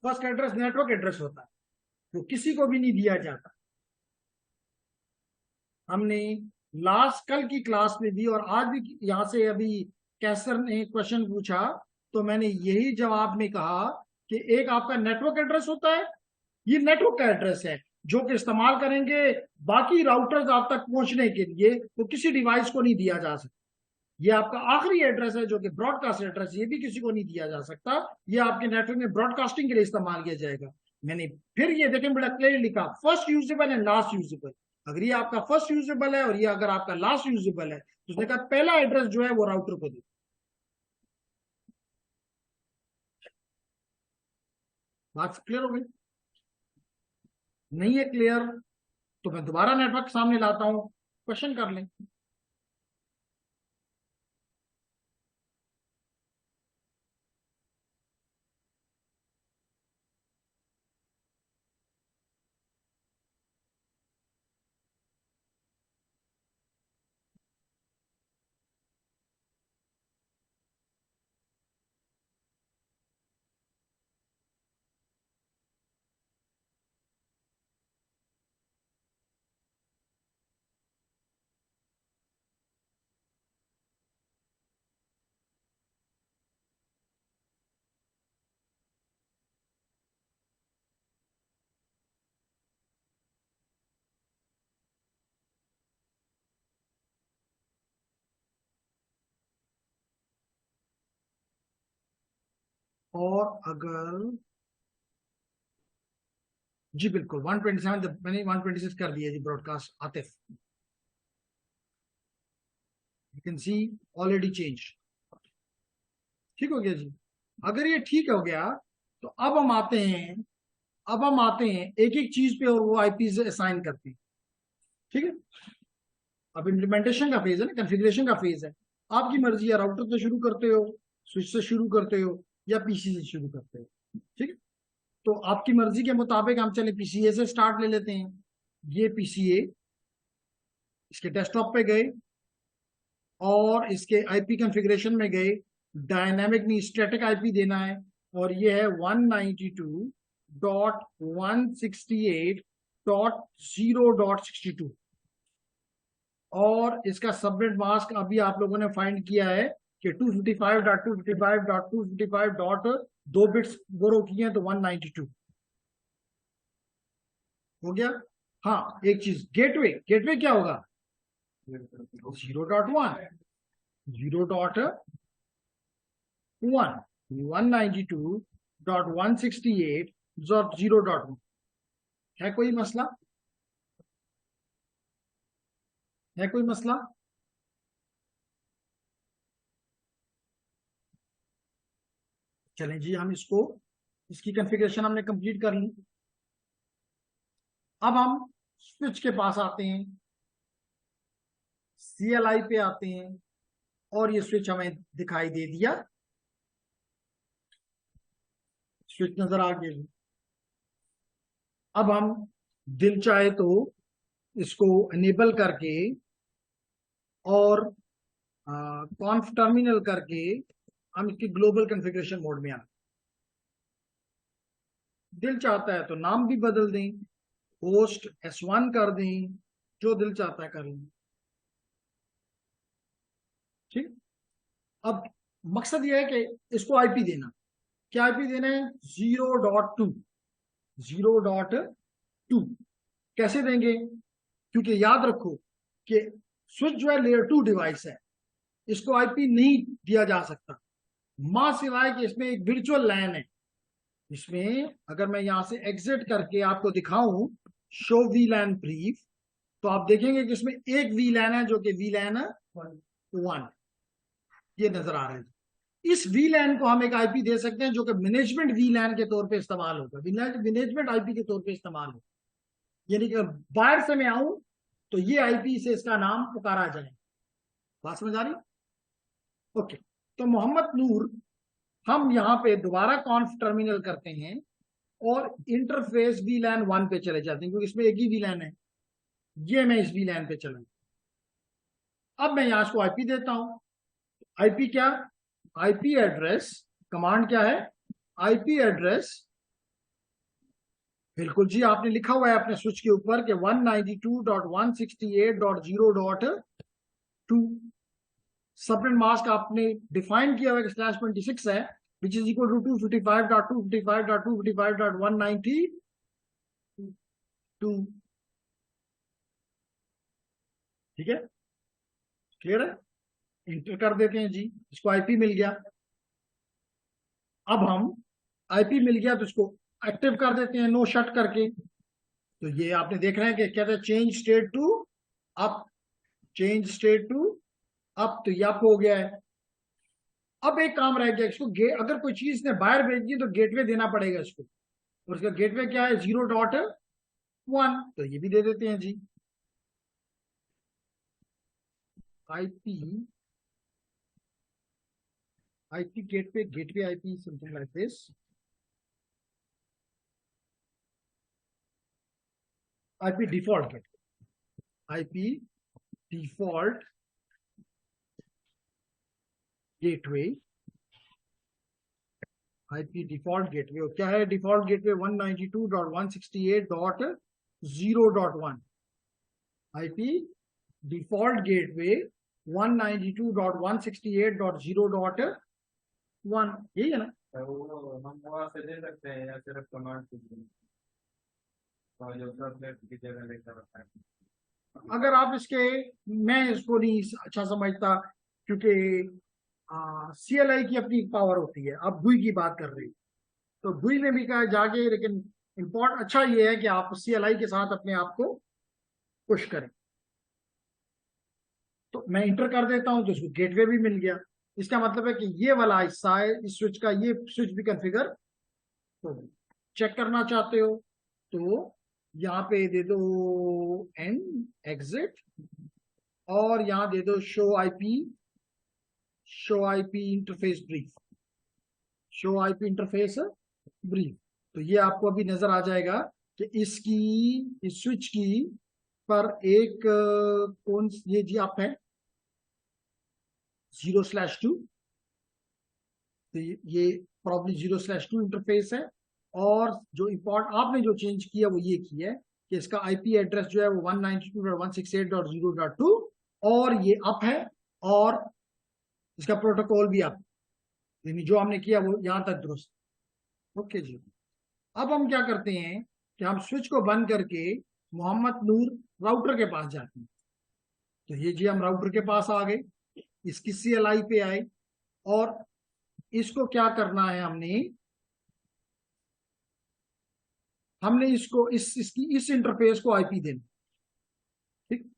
First address network address होता है, जो किसी को भी नहीं दिया जाता। हमने लास्ट कल की क्लास में भी और आज भी यहां से अभी कैसर ने क्वेश्चन पूछा, तो मैंने यही जवाब में कहा कि एक आपका नेटवर्क एड्रेस होता है, ये नेटवर्क का एड्रेस है जो कि इस्तेमाल करेंगे बाकी राउटर्स आप तक पहुंचने के लिए, तो किसी डिवाइस को नहीं दिया जा सकता। ये आपका आखिरी एड्रेस है जो कि ब्रॉडकास्ट एड्रेस, ये भी किसी को नहीं दिया जा सकता। ये आपके नेटवर्क में ब्रॉडकास्टिंग के लिए इस्तेमाल किया जाएगा। मैंने फिर ये देखें बड़ा क्लियर लिखा, first usable and last usable. अगर ये आपका फर्स्ट यूजेबल है और ये अगर आपका लास्ट यूजेबल है, तो उसने कहा पहला एड्रेस जो है वो राउटर को दे। बात क्लियर हो गई? नहीं है क्लियर तो मैं दोबारा नेटवर्क सामने लाता हूं, क्वेश्चन कर लें। और अगर जी बिल्कुल 127, मैंने 126 कर दिया जी broadcast Atif, you can see already change. ठीक हो गया जी? अगर ये ठीक हो गया तो अब हम आते हैं, एक एक चीज पे और वो आईपी असाइन करते हैं। ठीक है, अब इम्प्लीमेंटेशन का फेज है ना, कॉन्फ़िगरेशन का फेज है। आपकी मर्जी है, राउटर से शुरू करते हो, स्विच से शुरू करते हो, या पीसी से शुरू करते हो। ठीक है, तो आपकी मर्जी के मुताबिक हम चले पीसीए से स्टार्ट ले लेते हैं। ये पीसीए, इसके डेस्कटॉप पे गए और इसके आईपी कॉन्फ़िगरेशन में गए, डायनामिक नहीं स्टैटिक आईपी देना है, और ये है 192.168.0.62, और इसका सबनेट मास्क अभी आप लोगों ने फाइंड किया है कि 255.255.255. 2 बिट्स बोरो किए हैं तो 192 हो गया। हाँ एक चीज, गेटवे, गेटवे क्या होगा? 0.1, 0.1, 192.168.0.1। है कोई मसला? है कोई मसला? चलें जी, हम इसको, इसकी कॉन्फ़िगरेशन हमने कंप्लीट कर ली। अब हम स्विच के पास आते हैं, CLI पे आते हैं, और ये स्विच हमें दिखाई दे दिया, स्विच नजर आ गया। अब हम दिल चाहे तो इसको इनेबल करके और कॉन्फ टर्मिनल करके हम इसकी ग्लोबल कॉन्फ़िगरेशन मोड में आए। दिल चाहता है तो नाम भी बदल दें, होस्ट S1 कर दें, जो दिल चाहता है कर लें। ठीक, अब मकसद यह है कि इसको आईपी देना, क्या आईपी देना है? 0.2, 0.2 कैसे देंगे? क्योंकि याद रखो कि स्विच जो है लेयर 2 डिवाइस है, इसको आईपी नहीं दिया जा सकता, मां सिवाय कि इसमें एक वर्चुअल लैन है। इसमें अगर मैं यहां से एग्जिट करके आपको दिखाऊं शो वी लैन ब्रीफ, तो आप देखेंगे कि इसमें एक वी लैन है जो कि वी लैन 1, ये नजर आ रहा है। इस वी लैन को हम एक आईपी दे सकते हैं जो कि मैनेजमेंट वी लैन के तौर पे इस्तेमाल होगा, मैनेजमेंट आईपी के तौर पे इस्तेमाल होगा। यानी कि बाहर से मैं आऊं तो ये आईपी से इसका नाम पुकारा जाए। बात समझ आ रही? ओके, तो मोहम्मद नूर हम यहाँ पे दोबारा कॉन्फ टर्मिनल करते हैं और इंटरफेस वी लैन 1 पे चले जाते हैं, क्योंकि इसमें एक ही वी लैन है। ये मैं इस वी लैन पे चला, अब मैं यहां इसको आईपी देता हूं। आईपी क्या? आईपी एड्रेस, कमांड क्या है? आईपी एड्रेस, बिल्कुल जी आपने लिखा हुआ है अपने स्विच के ऊपर कि 192.168.0.2। सबनेट मास्क आपने डिफाइन किया हुआ है /26 है, विच इज इक्वल टू 255.255.255.192। ठीक है, क्लियर है? इंटर कर देते हैं जी, इसको आईपी मिल गया। अब हम आईपी मिल गया तो इसको एक्टिव कर देते हैं नो शट करके। तो ये आपने देख रहे हैं कि कहते हैं change state to up, change state to up, तो ये अप हो गया है। अब एक काम रह गया, इसको अगर कोई चीज ने बाहर भेज दी तो गेटवे देना पड़ेगा इसको, और इसका गेटवे क्या है? 0.1, तो ये भी दे देते हैं जी। IP, IP gateway, gateway IP, something like this. IP default gateway, IP default gateway, IP default gateway, और क्या है default gateway? 192.168.0.1। IP default gateway 192.168.0.1, यही है ना? तो वो हम वहाँ से दे सकते हैं या सिर्फ कमांड से और जो सबनेट की जगह लेकर रखा है? अगर आप इसके, मैं इसको नहीं अच्छा समझता, क्योंकि CLI की अपनी पावर होती है। आप GUI की बात कर रहे हैं तो GUI में भी कहा जाके, लेकिन इम्पोर्ट अच्छा ये है कि आप CLI के साथ अपने आप को पुश करें। तो मैं इंटर कर देता हूं तो इसको गेटवे भी मिल गया। इसका मतलब है कि ये वाला हिस्सा है इस स्विच का, ये स्विच भी कॉन्फ़िगर। तो चेक करना चाहते हो तो यहाँ पे दे दो एंड एग्जिट, और यहाँ दे दो show IP, show IP interface brief, show IP interface brief. तो ये आपको अभी नजर आ जाएगा कि इसकी, इस स्विच की पर एक कौन ये जी आप है 0/2, तो ये प्रॉब्ली 0/2 इंटरफेस है। और जो इंपॉर्ट आपने जो चेंज किया वो ये किया है कि इसका आईपी एड्रेस जो है वो 192.168.0.2, और ये अप है, और इसका प्रोटोकॉल भी अप, यानी जो हमने किया वो यहां तक दुरुस्त। ओके जी, अब हम क्या करते हैं कि हम स्विच को बंद करके मोहम्मद नूर राउटर के पास जाते हैं। तो ये जी हम राउटर के पास आ गए, इसकी CLI पे आए, और इसको क्या करना है? हमने इसको इस इंटरफेस को आईपी देना। ठीक,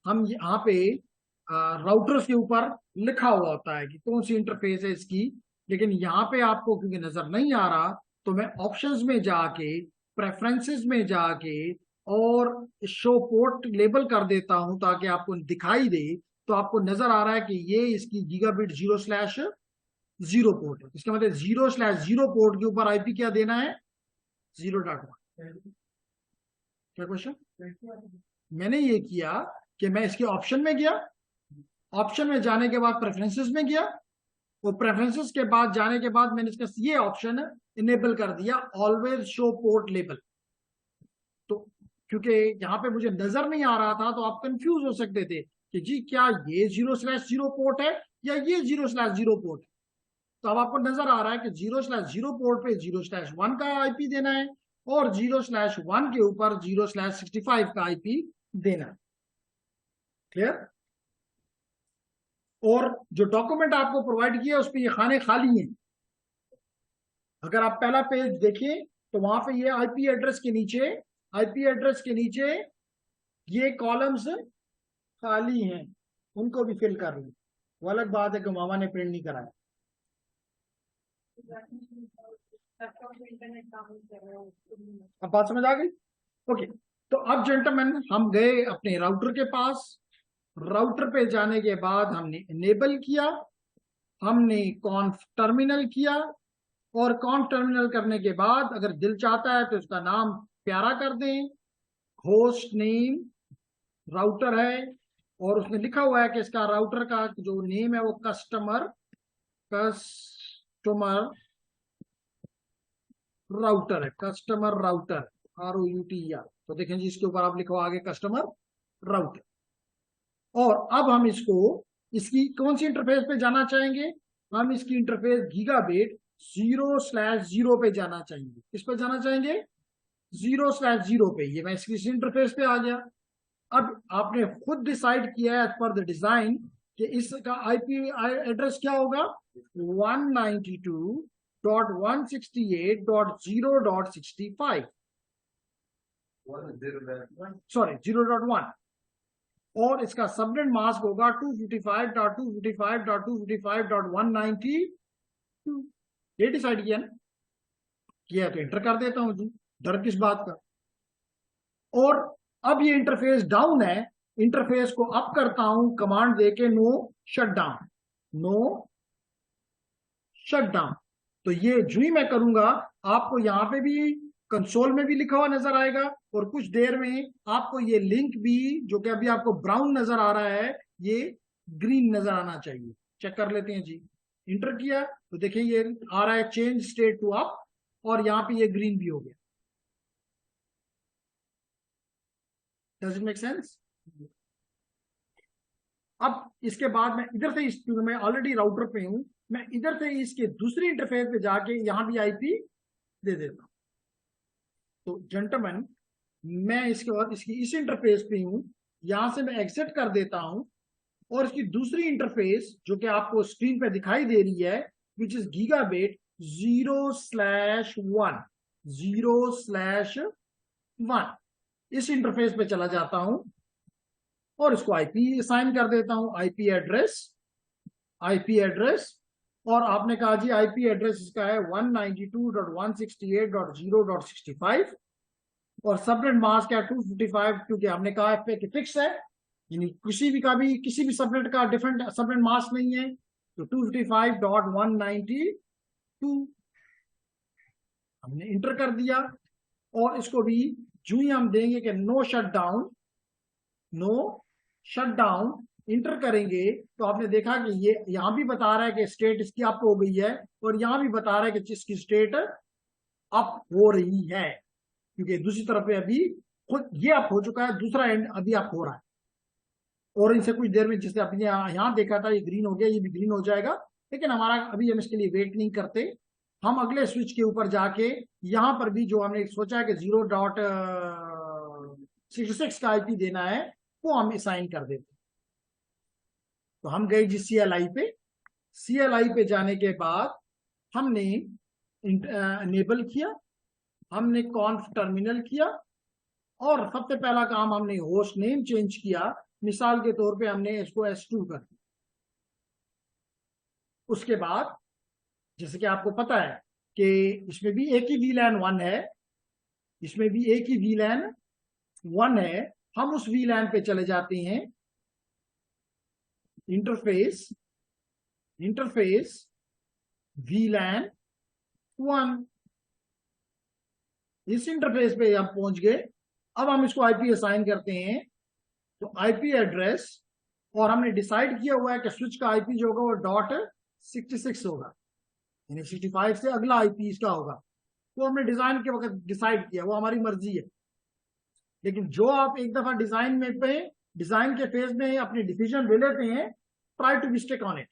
हम यहाँ पे राउटर्स के ऊपर लिखा हुआ होता है कि कौन सी इंटरफेस है इसकी, लेकिन यहाँ पे आपको क्योंकि नजर नहीं आ रहा, तो मैं ऑप्शंस में जाके, प्रेफरेंसेस में जाके, और शो पोर्ट लेबल कर देता हूं ताकि आपको दिखाई दे। तो आपको नजर आ रहा है कि ये इसकी गीगाबिट 0/0 पोर्ट है। इसका मतलब 0/0 पोर्ट के ऊपर आईपी क्या देना है? 0.1। क्या क्वेश्चन? मैंने ये किया कि मैं इसके ऑप्शन में गया, ऑप्शन में जाने के बाद प्रेफरेंसेस में गया, वो प्रेफरेंसेस के बाद जाने के बाद मैंने इसका ये ऑप्शन इनेबल कर दिया, ऑलवेज शो पोर्ट लेबल। तो क्योंकि यहाँ पे मुझे नजर नहीं आ रहा था तो आप कंफ्यूज हो सकते थे कि जी क्या ये 0/0 पोर्ट है या ये 0/0 पोर्ट है। तो अब आपको नजर आ रहा है कि 0/0 पोर्ट पे 0/1 का आईपी देना है और 0/1 के ऊपर 0/65 का आईपी देना है। क्लियर? और जो डॉक्यूमेंट आपको प्रोवाइड किया उस पर ये खाने खाली हैं। अगर आप पहला पेज देखिए तो वहां पे ये आईपी एड्रेस के नीचे ये कॉलम्स खाली हैं, उनको भी फिल कर लो। वो अलग बात है कि मामा ने प्रिंट नहीं कराया। अब बात समझ आ गई? ओके, तो अब जेंटलमैन हम गए अपने राउटर के पास। राउटर पे जाने के बाद हमने इनेबल किया, हमने कॉन्फ टर्मिनल किया, और कॉन्फ टर्मिनल करने के बाद अगर दिल चाहता है तो उसका नाम प्यारा कर दें, होस्ट नेम राउटर है, और उसमें लिखा हुआ है कि इसका राउटर का जो नेम है वो कस्टमर राउटर है, कस्टमर राउटर ROUTER। तो देखें जी, इसके ऊपर आप लिखो आगे कस्टमर राउटर। और अब हम इसकी कौन सी इंटरफेस पे जाना चाहेंगे? हम इसकी इंटरफेस गीगाबिट 0/0 पे जाना चाहेंगे। किस पे जाना चाहेंगे? 0/0 पे। ये मैं इसकी इंटरफेस पे आ गया। अब आपने खुद डिसाइड किया है एज पर द डिजाइन कि इसका आईपी एड्रेस क्या होगा, 192.168.0.65, सॉरी 0.1। और इसका सबनेट मास्क होगा 255.255.255.192। ये डिसाइड किया ना? किया तो इंटर कर देता हूं जी, डर किस बात का। और अब ये इंटरफेस डाउन है, इंटरफेस को अप करता हूं कमांड देके नो शटडाउन। तो ये जो ही मैं करूंगा आपको यहाँ पे भी कंसोल में भी लिखा हुआ नजर आएगा, और कुछ देर में आपको ये लिंक भी, जो कि अभी आपको ब्राउन नजर आ रहा है, ये ग्रीन नजर आना चाहिए। चेक कर लेते हैं जी। इंटर किया तो देखिए ये आ रहा है चेंज स्टेट टू अप, और यहाँ पे ये ग्रीन भी हो गया। Does it make sense? अब इसके बाद मैं इधर से मैं ऑलरेडी राउटर पे हूं, मैं इधर से इसके दूसरी इंटरफेस पे जाके यहां भी आईपी दे देता हूं। तो जेंटलमैन, मैं इसके बाद इसकी इस इंटरफेस पे हूं, यहां से मैं एग्जिट कर देता हूं, और इसकी दूसरी इंटरफेस जो कि आपको स्क्रीन पे दिखाई दे रही है, विच इज गीगाबिट 0/1, इस इंटरफेस पे चला जाता हूं और इसको आईपी असाइन कर देता हूं, आईपी एड्रेस। और आपने कहा जी आईपी एड्रेस इसका है 192.168.0.65, और सबनेट मास्क है 255, क्योंकि हमने कहा है कि फिक्स है, यानी किसी भी सबनेट का डिफरेंट सबनेट मास्क नहीं है। तो 255.192 हमने इंटर कर दिया, और इसको भी जो ही हम देंगे कि नो शटडाउन इंटर करेंगे, तो आपने देखा कि ये यहां भी बता रहा है कि स्टेट इसकी अप हो गई है, और यहां भी बता रहा है कि इसकी स्टेट अप हो रही है, क्योंकि दूसरी तरफ पे अभी खुद ये अप हो चुका है, दूसरा एंड अभी अप हो रहा है। और इनसे कुछ देर में, जिससे अपने यहाँ देखा था ये ग्रीन हो गया, ये भी ग्रीन हो जाएगा। लेकिन हमारा अभी हम इसके लिए वेट नहीं करते, हम अगले स्विच के ऊपर जाके यहां पर भी जो हमने सोचा है कि 0.66 का आईपी देना है, वो हम असाइन कर देते। तो हम गए जी CLI पे जाने के बाद हमने इनेबल किया, हमने कॉन्फ टर्मिनल किया, और सबसे पहला काम हमने होस्ट नेम चेंज किया। मिसाल के तौर पे हमने इसको S2 कर दिया। उसके बाद जैसे कि आपको पता है कि इसमें भी एक ही VLAN 1 है, इसमें भी एक ही VLAN 1 है। हम उस VLAN पे चले जाते हैं, इंटरफेस VLAN 1, इस इंटरफेस पे हम पहुंच गए। अब हम इसको आईपी असाइन करते हैं, तो आईपी एड्रेस, और हमने डिसाइड किया हुआ है कि स्विच का आईपी जो होगा वो 66 होगा, यानी 65 से अगला आईपी इसका होगा। वो हमने डिजाइन के वक्त डिसाइड किया, वो हमारी मर्जी है। लेकिन जो आप एक दफा डिजाइन के फेज में अपनी डिसीजन ले लेते हैं, try to be stick on it.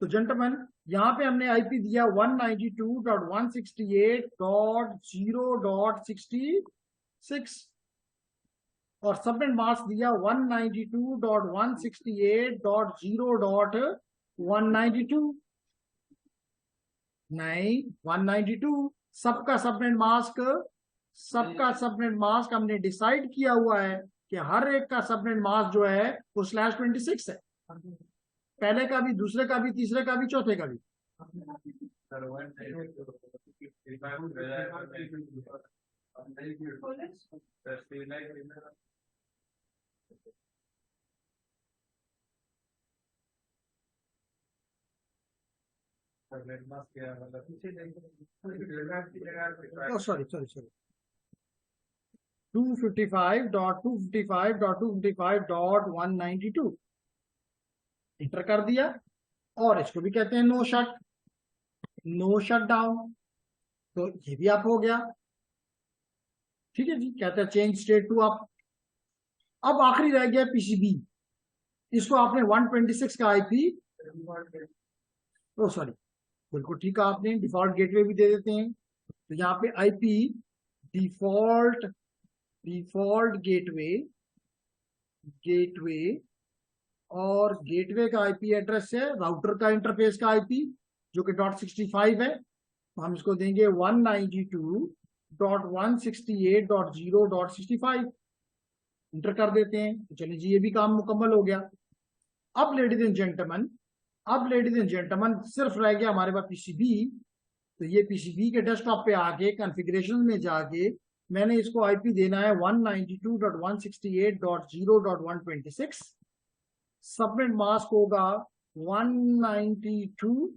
तो जेंटलमैन, यहाँ पे हमने आईपी दिया 192.168.0.66 और सबनेट मास्क दिया 192.168.0.192। नहीं, 192 सबका सबनेट मास्क हमने डिसाइड किया हुआ है कि हर एक का सबनेट मास्क जो है वो /26 है, पहले का भी, दूसरे का भी, तीसरे का भी, चौथे का भी। सर 155 सॉरी 255.255.255.192 इंटर कर दिया। और इसको भी कहते हैं नो शट डाउन, तो ये भी आप हो गया। ठीक है जी, कहते हैं चेंज स्टेट टू अप। अब आखिरी रह गया पीसीबी, इसको आपने 126 का आईपी, ओ सॉरी, बिल्कुल ठीक है, आपने डिफॉल्ट गेटवे भी दे देते हैं। तो यहाँ पे आईपी डिफॉल्ट गेटवे और गेटवे का आईपी एड्रेस है राउटर का इंटरफेस का आईपी जो कि .65 है। तो हम इसको देंगे 192.168.0.65 इंटर कर देते हैं। तो चलिए जी, ये भी काम मुकम्मल हो गया। अब लेडीज एंड जेंटलमैन सिर्फ रह गया हमारे पास पीसीबी। तो ये पीसीबी के डेस्कटॉप पे आके कॉन्फ़िगरेशन में जाके मैंने इसको आईपी देना है 192.168.0.126, सबनेट मास्क होगा 192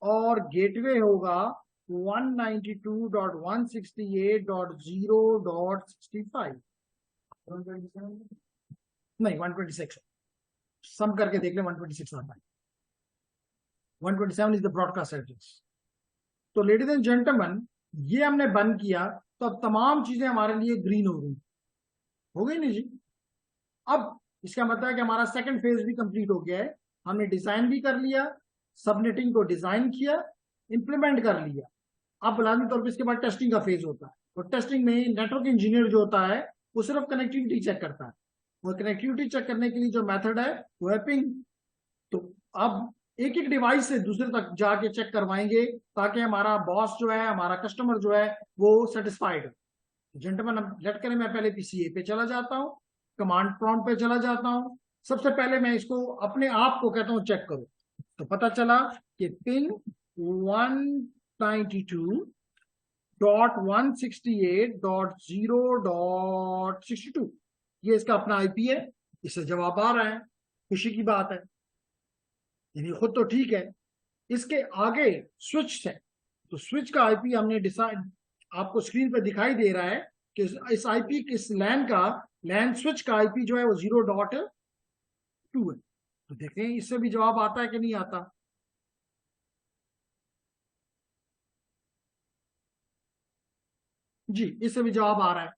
और गेटवे होगा 192.168.0.65, नहीं 126, सम करके देख ले 126 आता है। 127 इज द ब्रॉडकास्ट एड्रेस। तो लेडीज एंड जेंटलमैन, ये हमने बंद किया तो अब तमाम चीजें हमारे लिए ग्रीन हो गई नहीं जी। अब इसका मतलब है कि हमारा सेकंड फेज भी कंप्लीट हो गया है। हमने डिजाइन भी कर लिया, सबनेटिंग को डिजाइन किया, इंप्लीमेंट कर लिया। अब लाजमी तौर पर इसके बाद टेस्टिंग का फेज होता है। और टेस्टिंग में नेटवर्क इंजीनियर जो होता है वो सिर्फ कनेक्टिविटी चेक करता है। वो कनेक्टिविटी चेक करने के लिए जो मेथड है वो है पिंग। तो अब एक एक डिवाइस से दूसरे तक जाके चेक करवाएंगे ताकि हमारा बॉस जो है, हमारा कस्टमर जो है वो सेटिस्फाइड हो। जेंटलमैन, लेट करें मैं पहले पीसीए पे चला जाता हूँ, कमांड प्रॉम्प्ट पे चला जाता हूँ। सबसे पहले मैं इसको अपने आप को कहता हूँ चेक करो। तो पता चला कि पिन 192.168.0.62 ये इसका अपना आईपी है। इससे जवाब आ रहा है, खुशी की बात है, यानी खुद तो ठीक है। इसके आगे स्विच है, तो स्विच का आईपी हमने डिसाइड, आपको स्क्रीन पर दिखाई दे रहा है कि इस आईपी इस लैन स्विच का आईपी जो है वो 0.2 है। तो देखते हैं इससे भी जवाब आता है कि नहीं आता। जी, इससे भी जवाब आ रहा है।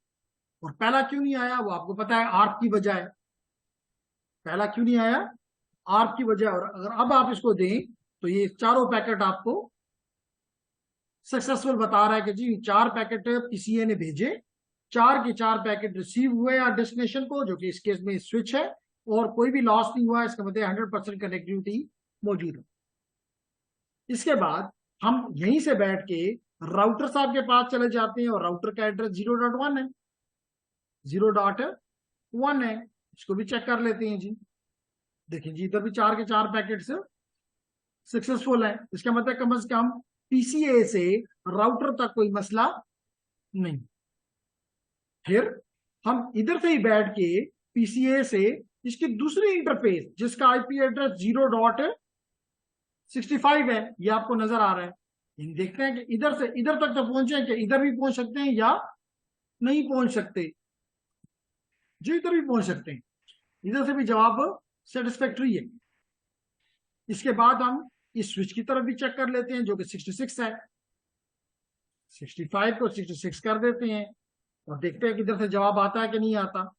और पहला क्यों नहीं आया वो आपको पता है, आर्प की वजह है। पहला क्यों नहीं आया, आर्प की वजह। और अगर अब आप इसको दें तो ये चारों पैकेट आपको सक्सेसफुल बता रहा है कि जी 4 पैकेट पीसीए ने भेजे, 4 के 4 पैकेट रिसीव हुए या डेस्टिनेशन को, जो कि इस केस में स्विच है, और कोई भी लॉस नहीं हुआ। इसका मतलब 100% कनेक्टिविटी मौजूद है। इसके बाद हम यहीं से बैठ के राउटर साहब के पास चले जाते हैं और राउटर का एड्रेस 0.1 है, 0.1 है। इसको भी चेक कर लेते हैं जी। देखिए जी, इधर भी 4 के 4 पैकेट्स सक्सेसफुल है। इसका मतलब कम से कम पीसीए से राउटर तक कोई मसला नहीं। फिर हम इधर से ही बैठ के पीसीए से इसकी दूसरी इंटरफेस जिसका आईपी एड्रेस 0.65 है, ये आपको नजर आ रहा है। देखते हैं कि इधर से इधर तक तो पहुंचे कि इधर भी पहुंच सकते हैं या नहीं पहुंच सकते। जो इधर भी पहुंच सकते हैं, इधर से भी जवाब सेटिस्फैक्ट्री है। इसके बाद हम इस स्विच की तरफ भी चेक कर लेते हैं जो कि 66 है। 65 को 66 कर देते हैं और देखते हैं कि इधर से जवाब आता है कि नहीं आता।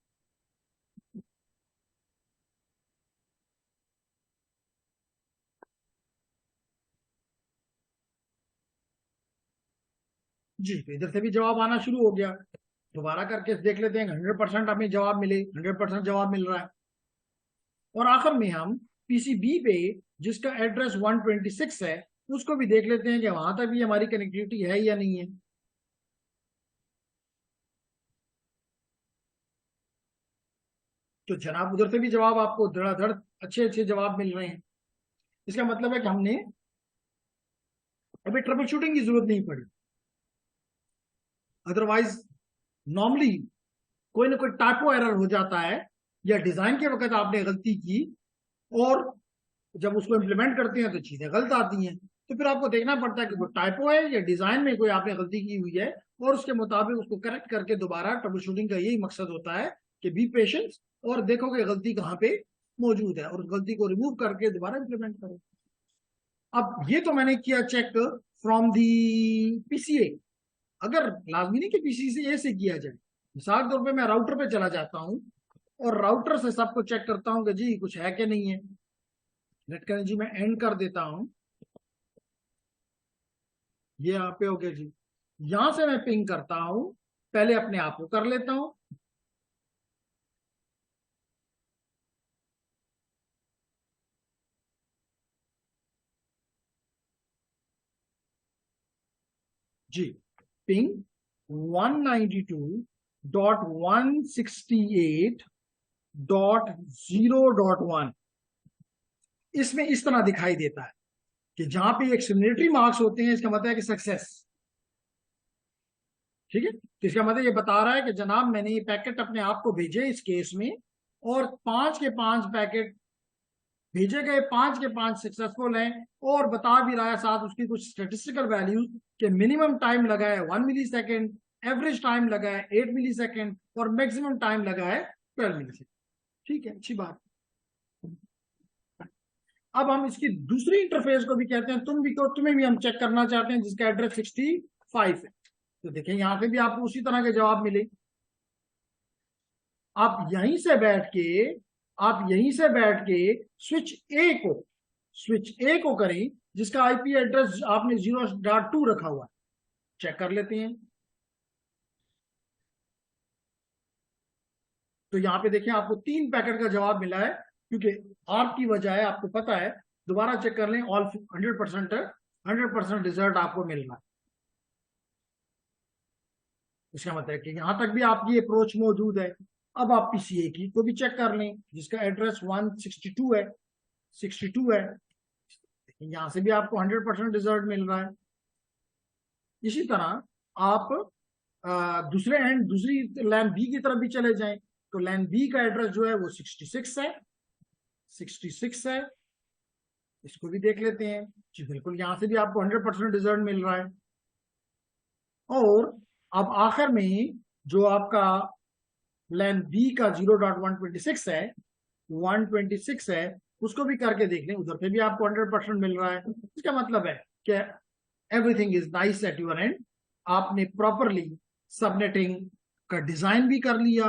जी, तो इधर से भी जवाब आना शुरू हो गया। दोबारा करके देख लेते हैं 100% हमें जवाब मिले, 100% जवाब मिल रहा है। और आखिर में हम पीसीबी पे जिसका एड्रेस 126 है उसको भी देख लेते हैं कि वहां तक भी हमारी कनेक्टिविटी है या नहीं है। तो जनाब उधर से भी जवाब आपको धड़ाधड़ अच्छे अच्छे जवाब मिल रहे हैं। इसका मतलब है कि हमने अभी ट्रबल शूटिंग की जरूरत नहीं पड़ी। अदरवाइज नॉर्मली कोई ना कोई टाइपो एरर हो जाता है या डिजाइन के वक्त आपने गलती की और जब उसको इम्प्लीमेंट करते हैं तो चीजें गलत आती हैं। तो फिर आपको देखना पड़ता है कि वो टाइपो है या डिजाइन में कोई आपने गलती की हुई है और उसके मुताबिक उसको करेक्ट करके दोबारा ट्रबल शूटिंग का यही मकसद होता है कि बी पेशेंस और देखो कि गलती कहाँ पे मौजूद है और उस गलती को रिमूव करके दोबारा इम्प्लीमेंट करो। अब ये तो मैंने किया चेक फ्रॉम दी पीसीए। अगर लाजमी नहीं कि पीसीए से किया जाए, मिसाल के तौर पे मैं राउटर पे चला जाता हूँ और राउटर से सबको चेक करता हूँ कि जी कुछ है कि नहीं है। नेट कनेक्ट जी मैं एंड कर देता हूँ, ये यहाँ पे हो गया जी। यहां से मैं पिंग करता हूं, पहले अपने आप को कर लेता हूं। जी, पिंग 192.168.0.1 इसमें इस तरह दिखाई देता है कि जहां पे एक्सप्लेनेटरी मार्क्स होते हैं इसका मतलब है कि सक्सेस। ठीक है, तो इसका मतलब ये बता रहा है कि जनाब मैंने ये पैकेट अपने आप को भेजे इस केस में और 5 के 5 पैकेट भेजे गए, 5 के 5 सक्सेसफुल हैं और बता भी रहा है साथ उसकी कुछ स्टेटिस्टिकल वैल्यूज के मिनिमम टाइम लगा है 1 मिली सेकेंड, एवरेज टाइम लगा है 8 मिली सेकेंड और मैक्सिमम टाइम लगा है 12 मिली सेकेंड। ठीक है, अच्छी बात। अब हम इसकी दूसरी इंटरफेस को भी कहते हैं, तुम्हें भी हम चेक करना चाहते हैं जिसका एड्रेस 65 है। तो देखें यहां से भी आपको उसी तरह के जवाब मिले। आप यहीं से बैठ के आप यहीं से बैठ के स्विच ए को स्विच ए को करें जिसका आईपी एड्रेस आपने 0.2 रखा हुआ है, चेक कर लेते हैं। तो यहां पे देखें आपको 3 पैकेट का जवाब मिला है क्योंकि आपकी वजह है, आपको पता है। दोबारा चेक कर लें, ऑल 100% रिजल्ट आपको मिल रहा है। इसका मतलब है कि यहां तक भी आपकी अप्रोच मौजूद है। अब आप पीसीए की को भी चेक कर लें जिसका एड्रेस 162 है, 62 है। यहां से भी आपको 100% रिजल्ट मिल रहा है। इसी तरह आप दूसरे एंड दूसरी लैन बी की तरफ भी चले जाएं तो लैन बी का एड्रेस जो है वो 66 है, 66 है। इसको भी देख लेते हैं जी, बिल्कुल यहां से भी आपको 100% रिजल्ट मिल रहा है। और अब आखिर में जो आपका लैन बी का 0.126 है, 126 है, उसको भी करके देख लें, उधर पे भी आपको 100% मिल रहा है। इसका मतलब है कि everything is nice at your and. आपने प्रॉपरली सबनेटिंग का डिजाइन भी कर लिया,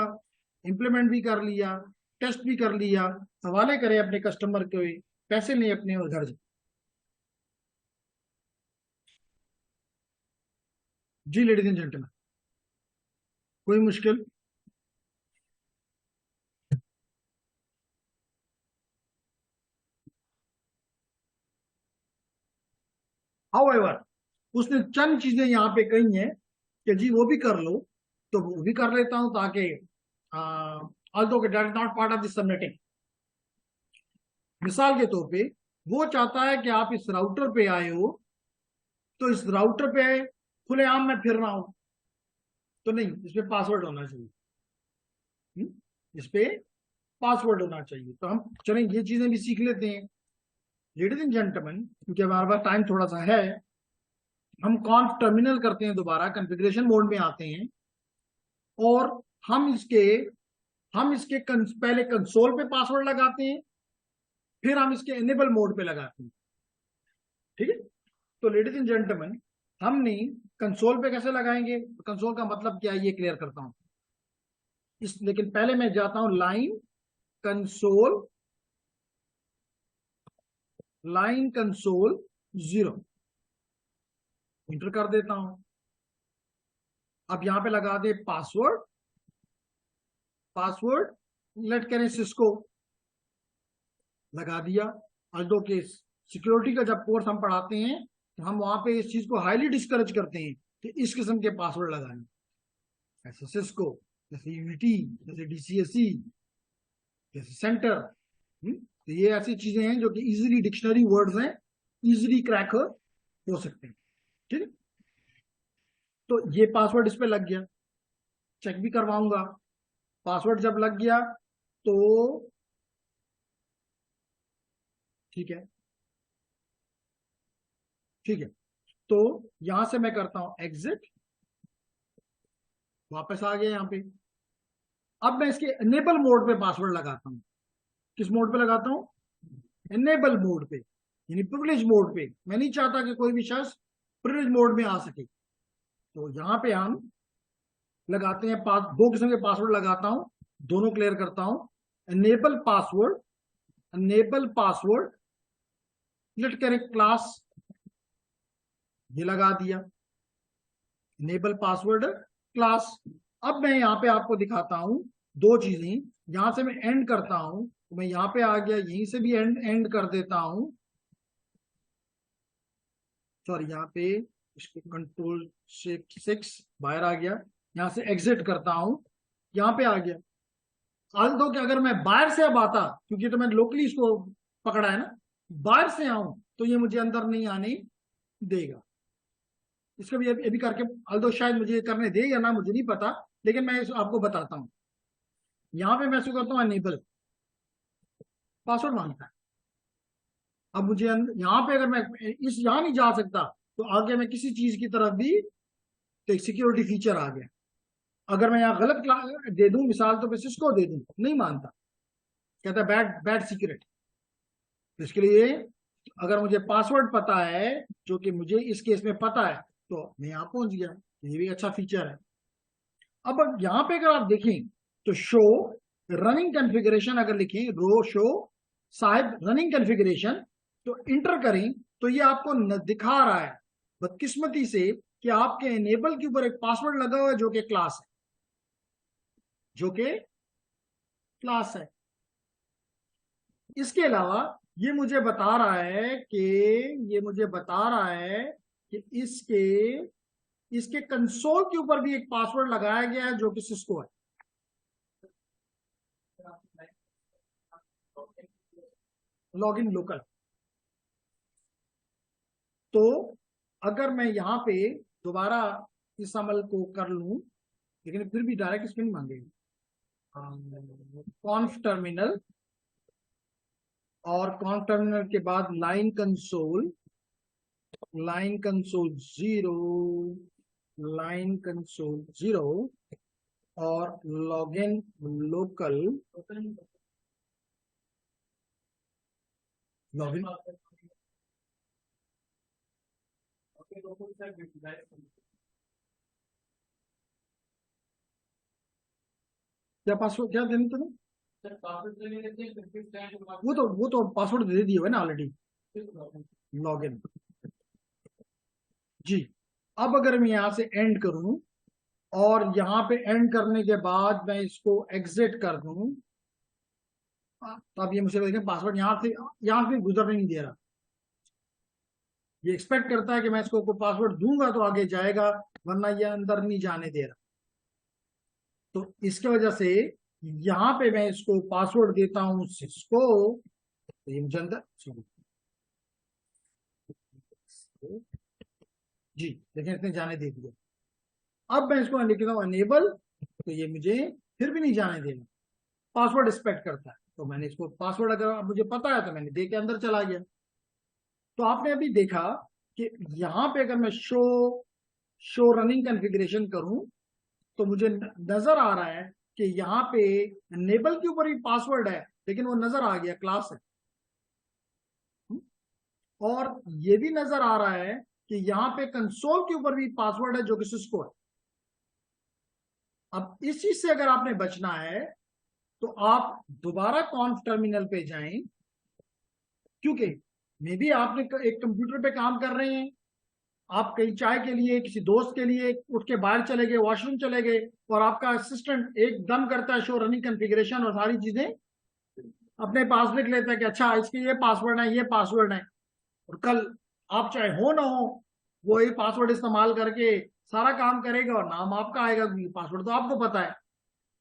इंप्लीमेंट भी कर लिया, टेस्ट भी कर लिया, हवाले करें अपने कस्टमर के, पैसे लें अपने और घर जाए। जी लेडीज एंड जेंटलमैन, कोई मुश्किल? हाउएवर उसने चंद चीजें यहाँ पे कही हैं कि जी वो भी कर लो, तो वो भी कर लेता हूं ताकि although that is not part of this subnetting. मिसाल के तौर पे वो चाहता है कि आप इस राउटर पे आए हो तो इस राउटर पे खुलेआम मैं फिर रहा हूं, तो नहीं, इस पे पासवर्ड होना चाहिए। इस पे पासवर्ड होना चाहिए। तो हम चलें ये चीजें भी सीख लेते हैं। लेडीज एंड जेंटलमैन, क्योंकि हमारे पास टाइम थोड़ा सा है, हम कॉन्फ टर्मिनल करते हैं, दोबारा कॉन्फ़िगरेशन मोड में आते हैं और हम इसके पहले कंसोल पे पासवर्ड लगाते हैं, फिर हम इसके इनेबल मोड पे लगाते हैं। ठीक है, तो लेडीज एंड जेंटलमैन, हमने कंसोल पे कैसे लगाएंगे, कंसोल का मतलब क्या है ये क्लियर करता हूं लेकिन पहले मैं जाता हूं लाइन कंसोल 0 इंटर कर देता हूं। अब यहां पे लगा दे पासवर्ड लेट करें सिस्को, लगा दिया। अल्दो के सिक्योरिटी का जब कोर्स हम पढ़ाते हैं तो हम वहां पे इस चीज को हाईली डिस्करेज करते हैं कि इस किस्म के पासवर्ड लगाएं, जैसे सिस्को, जैसे यूटी, जैसे डीसीएसई, जैसे सेंटर। तो ये ऐसी चीजें हैं जो कि इजीली डिक्शनरी वर्ड्स हैं, इजीली क्रैक हो सकते हैं। ठीक है, तो ये पासवर्ड इस पे लग गया, चेक भी करवाऊंगा। पासवर्ड जब लग गया तो ठीक है, ठीक है, तो यहां से मैं करता हूं एग्जिट, वापस आ गया यहां पे। अब मैं इसके इनेबल मोड पे पासवर्ड लगाता हूं। किस मोड पे लगाता हूं, इनेबल मोड पे, यानी प्रिविलेज मोड पे। मैं नहीं चाहता कि कोई भी शख्स प्रिविलेज मोड में आ सके, तो यहां पे हम लगाते हैं दो किस्म के पासवर्ड लगाता हूं, दोनों क्लियर करता हूं। इनेबल पासवर्ड लेट करें क्लास, ये लगा दिया, इनेबल पासवर्ड क्लास। अब मैं यहां पे आपको दिखाता हूं दो चीजें। यहां से मैं एंड करता हूं, तो मैं यहां पे आ गया, यहीं से भी एंड कर देता हूं। सॉरी, यहाँ पे इसको कंट्रोल शिफ्ट 6 बाहर आ गया, यहां से एग्जिट करता हूं, यहां पे आ गया। दो कि अगर मैं बाहर से अब आता, क्योंकि तो मैंने लोकली इसको पकड़ा है ना, बाहर से आऊं तो ये मुझे अंदर नहीं आने देगा। इसको भी अभी करके, अल्दो शायद मुझे करने दे या ना, मुझे नहीं पता, लेकिन मैं आपको बताता हूं। यहां पे मैं इसको करता हूं एनेबल, पासवर्ड मांगता है। अब मुझे यहां पे अगर मैं यहां नहीं जा सकता, तो आगे मैं किसी चीज की तरफ भी, तो एक सिक्योरिटी फीचर आ गया। अगर मैं यहाँ गलत दे दूं, मिसाल तो मैं सिस्को दे दूं, नहीं मानता, कहता है बैड बैड सीक्रेट। तो इसके लिए अगर मुझे पासवर्ड पता है, जो कि मुझे इस केस में पता है, तो मैं यहां पहुंच गया। ये भी अच्छा फीचर है। अब यहां पे अगर आप देखें तो शो रनिंग कॉन्फ़िगरेशन अगर लिखें, रो शो साहिब रनिंग कॉन्फ़िगरेशन, तो इंटर करें, तो ये आपको दिखा रहा है बदकिस्मती से कि आपके इनेबल के ऊपर एक पासवर्ड लगा हुआ है जो कि क्लास है, जो कि क्लास है। इसके अलावा ये मुझे बता रहा है कि कि इसके कंसोल के ऊपर भी एक पासवर्ड लगाया गया है जो कि सिस्को है, लॉगिन लोकल। तो अगर मैं यहां पे दोबारा इस अमल को कर लूं, लेकिन फिर भी डायरेक्ट स्पिन मांगेगी, कॉन्फ टर्मिनल, और कॉन्फ टर्मिनल के बाद लाइन कंसोल 0 और लॉगिन लोकल, लॉगिन क्या पासवर्ड क्या देना तुम्हें, वो तो पासवर्ड दे दिया है ना ऑलरेडी, लॉगिन। जी, अब अगर मैं यहां से एंड करूं, और यहां पे एंड करने के बाद मैं इसको एग्जिट कर दूं, तो अब ये मुझे देखें पासवर्ड यहां से गुजरने नहीं दे रहा। ये एक्सपेक्ट करता है कि मैं इसको कोई पासवर्ड दूंगा तो आगे जाएगा, वरना ये अंदर नहीं जाने दे रहा। तो इसकी वजह से यहां पे मैं इसको पासवर्ड देता हूं सिस्को, तो ये मुझे अंदर जी देखें, इसने जाने दे दिया। अब मैं इसको लिखता हूं अनेबल, तो ये मुझे फिर भी नहीं जाने देना, पासवर्ड एक्सपेक्ट करता है। तो मैंने इसको पासवर्ड अगर मुझे पता है तो मैंने दे के अंदर चला गया। तो आपने अभी देखा कि यहां पे अगर मैं शो रनिंग कॉन्फ़िगरेशन करूं, तो मुझे नजर आ रहा है कि यहाँ पे इनेबल के ऊपर भी पासवर्ड है, लेकिन वो नजर आ गया क्लास है। और ये भी नजर आ रहा है कि यहाँ पे कंसोल के ऊपर भी पासवर्ड है जो कि सिस्को है। अब इस चीज से अगर आपने बचना है तो आप दोबारा कॉन्फ टर्मिनल पे जाएं, क्योंकि मे बी आपने एक कंप्यूटर पे काम कर रहे हैं, आप कहीं चाय के लिए किसी दोस्त के लिए उठ के बाहर चले गए, वॉशरूम चले गए, और आपका असिस्टेंट एकदम करता है शो रनिंग कॉन्फ़िगरेशन और सारी चीजें अपने पास लिख लेता है कि अच्छा इसके ये पासवर्ड है, ये पासवर्ड है, और कल आप चाहे हो ना हो वो ये पासवर्ड इस्तेमाल करके सारा काम करेगा और नाम आपका आएगा, क्योंकि पासवर्ड तो आपको पता है।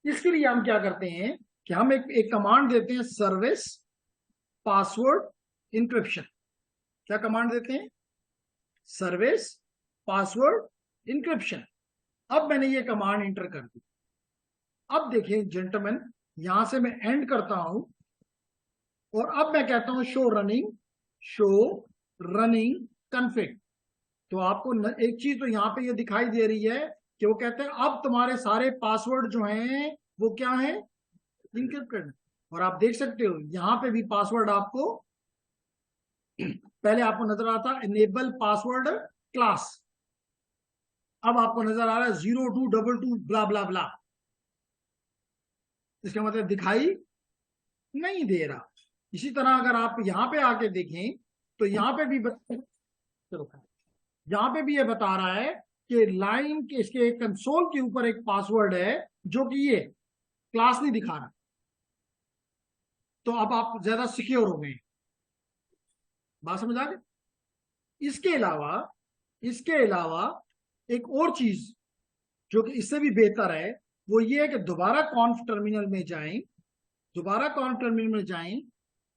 इसके लिए हम क्या करते हैं कि हम एक कमांड देते हैं, सर्विस पासवर्ड इंक्रिप्शन। क्या कमांड देते हैं? Service password encryption. अब मैंने ये कमांड इंटर कर दी। अब देखें जेंटलमैन, यहां से मैं एंड करता हूं और अब मैं कहता हूं शो रनिंग कॉन्फ़िग। तो आपको एक चीज तो यहां पे ये दिखाई दे रही है कि वो कहते हैं अब तुम्हारे सारे पासवर्ड जो हैं वो क्या है, इंक्रिप्टेड। और आप देख सकते हो यहां पे भी पासवर्ड आपको पहले आपको नजर आता इनेबल पासवर्ड क्लास, अब आपको नजर आ रहा है 0222 ब्ला ब्ला ब्ला। इसका मतलब दिखाई नहीं दे रहा। इसी तरह अगर आप यहां पे आके देखें तो यहां पे भी चलो यहां पे भी ये बता रहा है कि लाइन के इसके कंसोल के ऊपर एक पासवर्ड है जो कि ये क्लास नहीं दिखा रहा। तो अब आप ज्यादा सिक्योर हो गए। बात समझ आ गई? इसके अलावा एक और चीज जो कि इससे भी बेहतर है वो ये है कि दोबारा कॉन्फ टर्मिनल में जाएं,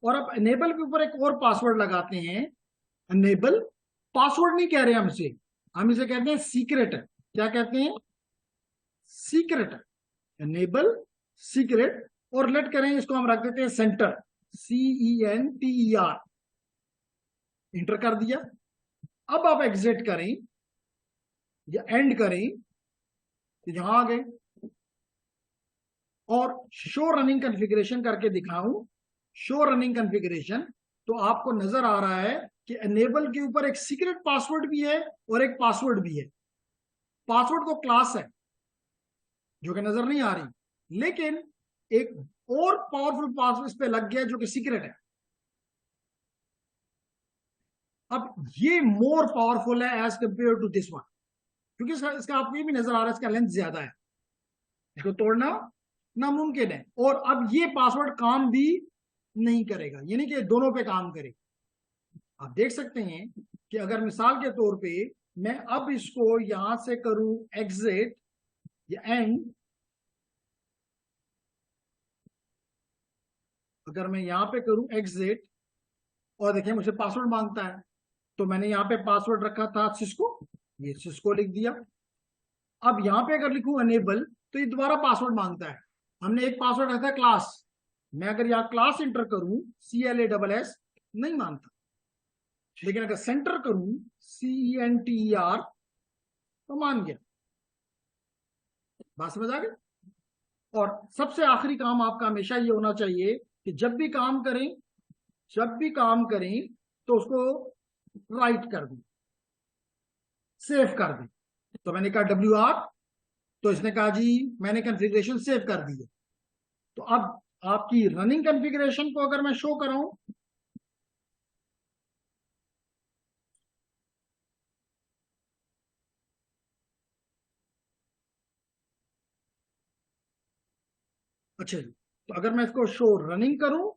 और अब एनेबल के ऊपर एक और पासवर्ड लगाते हैं। एनेबल पासवर्ड नहीं कह रहे हम इसे कहते हैं सीक्रेट। क्या कहते हैं? सीक्रेट। Enable secret. और लेट करें इसको हम रख देते हैं सेंटर, CENTER। इंटर कर दिया। अब आप एग्जिट करें या एंड करें तो यहां आ गए और शो रनिंग कॉन्फ़िगरेशन करके दिखाऊं, शो रनिंग कॉन्फ़िगरेशन, तो आपको नजर आ रहा है कि एनेबल के ऊपर एक सीक्रेट पासवर्ड भी है और एक पासवर्ड भी है। पासवर्ड तो क्लास है जो कि नजर नहीं आ रही, लेकिन एक और पावरफुल पासवर्ड इस पे लग गया जो कि सीक्रेट है। अब ये मोर पावरफुल है as compare to this one, क्योंकि इसका आपको ये भी नजर आ रहा है इसका लेंथ ज्यादा है, इसको तोड़ना नामुमकिन है। और अब ये पासवर्ड काम भी नहीं करेगा, यानी कि दोनों पे काम करेगा। आप देख सकते हैं कि अगर मिसाल के तौर पे मैं अब इसको यहां से करूं एग्जिट या एंड, अगर मैं यहां पे करूं एग्जिट और देखिए मुझे पासवर्ड मांगता है, तो मैंने यहाँ पे पासवर्ड रखा था सिस्को, ये सिस्को लिख दिया। अब यहाँ पे अगर लिखूं अनेबल तो ये दोबारा पासवर्ड मांगता है। हमने एक पासवर्ड रखा क्लास, मैं अगर यहाँ क्लास इंटर करूं CLASS नहीं मांगता, लेकिन अगर सेंटर करूं CENTER तो मान गया। बात समझ आ गई? और सबसे आखिरी काम आपका हमेशा ये होना चाहिए कि जब भी काम करें तो उसको राइट कर दें, सेव कर दें। तो मैंने कहा WR, तो इसने कहा जी मैंने कॉन्फ़िगरेशन सेव कर दी है। तो अब आपकी रनिंग कॉन्फ़िगरेशन को अगर मैं शो कराऊं, अच्छा जी, तो अगर मैं इसको शो रनिंग करूं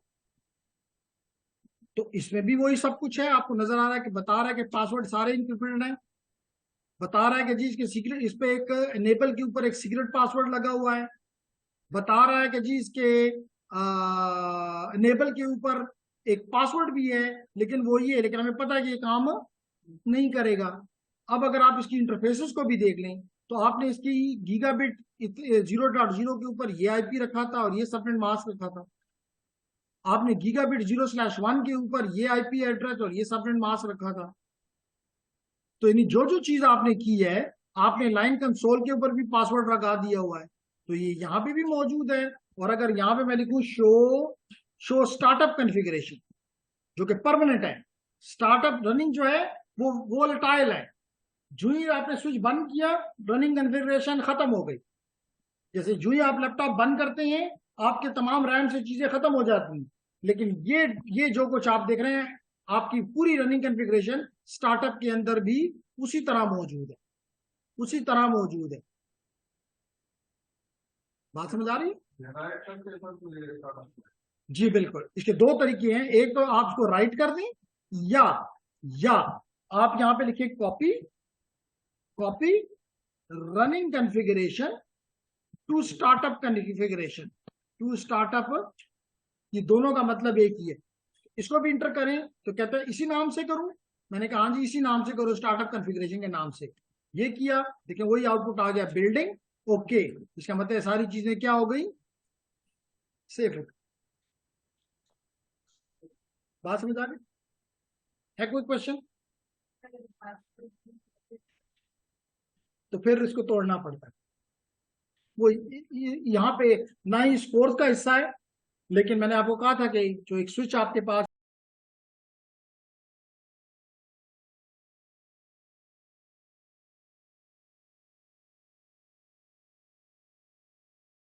तो इसमें भी वही सब कुछ है। आपको नजर आ रहा है कि बता रहा है कि पासवर्ड सारे इंक्रिप्टेड हैं, बता रहा है कि जी इसके सीक्रेट, इस पे एक एनेबल के ऊपर एक सीक्रेट पासवर्ड लगा हुआ है, बता रहा है कि जी इसके एनेबल के ऊपर एक पासवर्ड भी है लेकिन वो ये है, लेकिन हमें पता है कि ये काम नहीं करेगा। अब अगर आप इसकी इंटरफेसेस को भी देख लें तो आपने इसकी गीगाबिट 0.0 के ऊपर ये IP रखा था और ये सबनेट मास्क रखा था। आपने गीगाबिट 0/1 के ऊपर ये IP एड्रेस और ये सबनेट मास्क रखा था। तो यानी जो जो चीज आपने की है, आपने लाइन कंसोल के ऊपर भी पासवर्ड लगा दिया हुआ है, तो ये यहां पे भी मौजूद है। और अगर यहां पे मैं लिखूं शो स्टार्टअप कॉन्फ़िगरेशन जो कि परमानेंट है, स्टार्टअप रनिंग जो है वो वोलेटाइल है। जो ही आपने स्विच बंद किया, रनिंग कॉन्फ़िगरेशन खत्म हो गई। जैसे जो ही आप लैपटॉप बंद करते हैं, आपके तमाम रैम से चीजें खत्म हो जाती हैं। लेकिन ये जो कुछ आप देख रहे हैं, आपकी पूरी रनिंग कॉन्फ़िगरेशन स्टार्टअप के अंदर भी उसी तरह मौजूद है, उसी तरह मौजूद है। बात समझ आ रही है? जी बिल्कुल। इसके दो तरीके हैं, एक तो आप इसको राइट कर दें, या आप यहां पे लिखिए copy running configuration to startup configuration, to startup. ये दोनों का मतलब एक ही है। इसको भी इंटर करें तो कहते हैं इसी नाम से करूं। मैंने कहा हाँ जी इसी नाम से करो, स्टार्टअप कॉन्फ़िगरेशन के नाम से। ये किया, देखिए वही आउटपुट आ गया, बिल्डिंग ओके। इसका मतलब सारी चीजें क्या हो गई, सेफ हो गई। बात समझ आ गई है? कोई क्वेश्चन? तो फिर इसको तोड़ना पड़ता है। वो यहाँ पे ना ही स्पोर्ट्स का हिस्सा है, लेकिन मैंने आपको कहा था कि जो एक स्विच आपके पास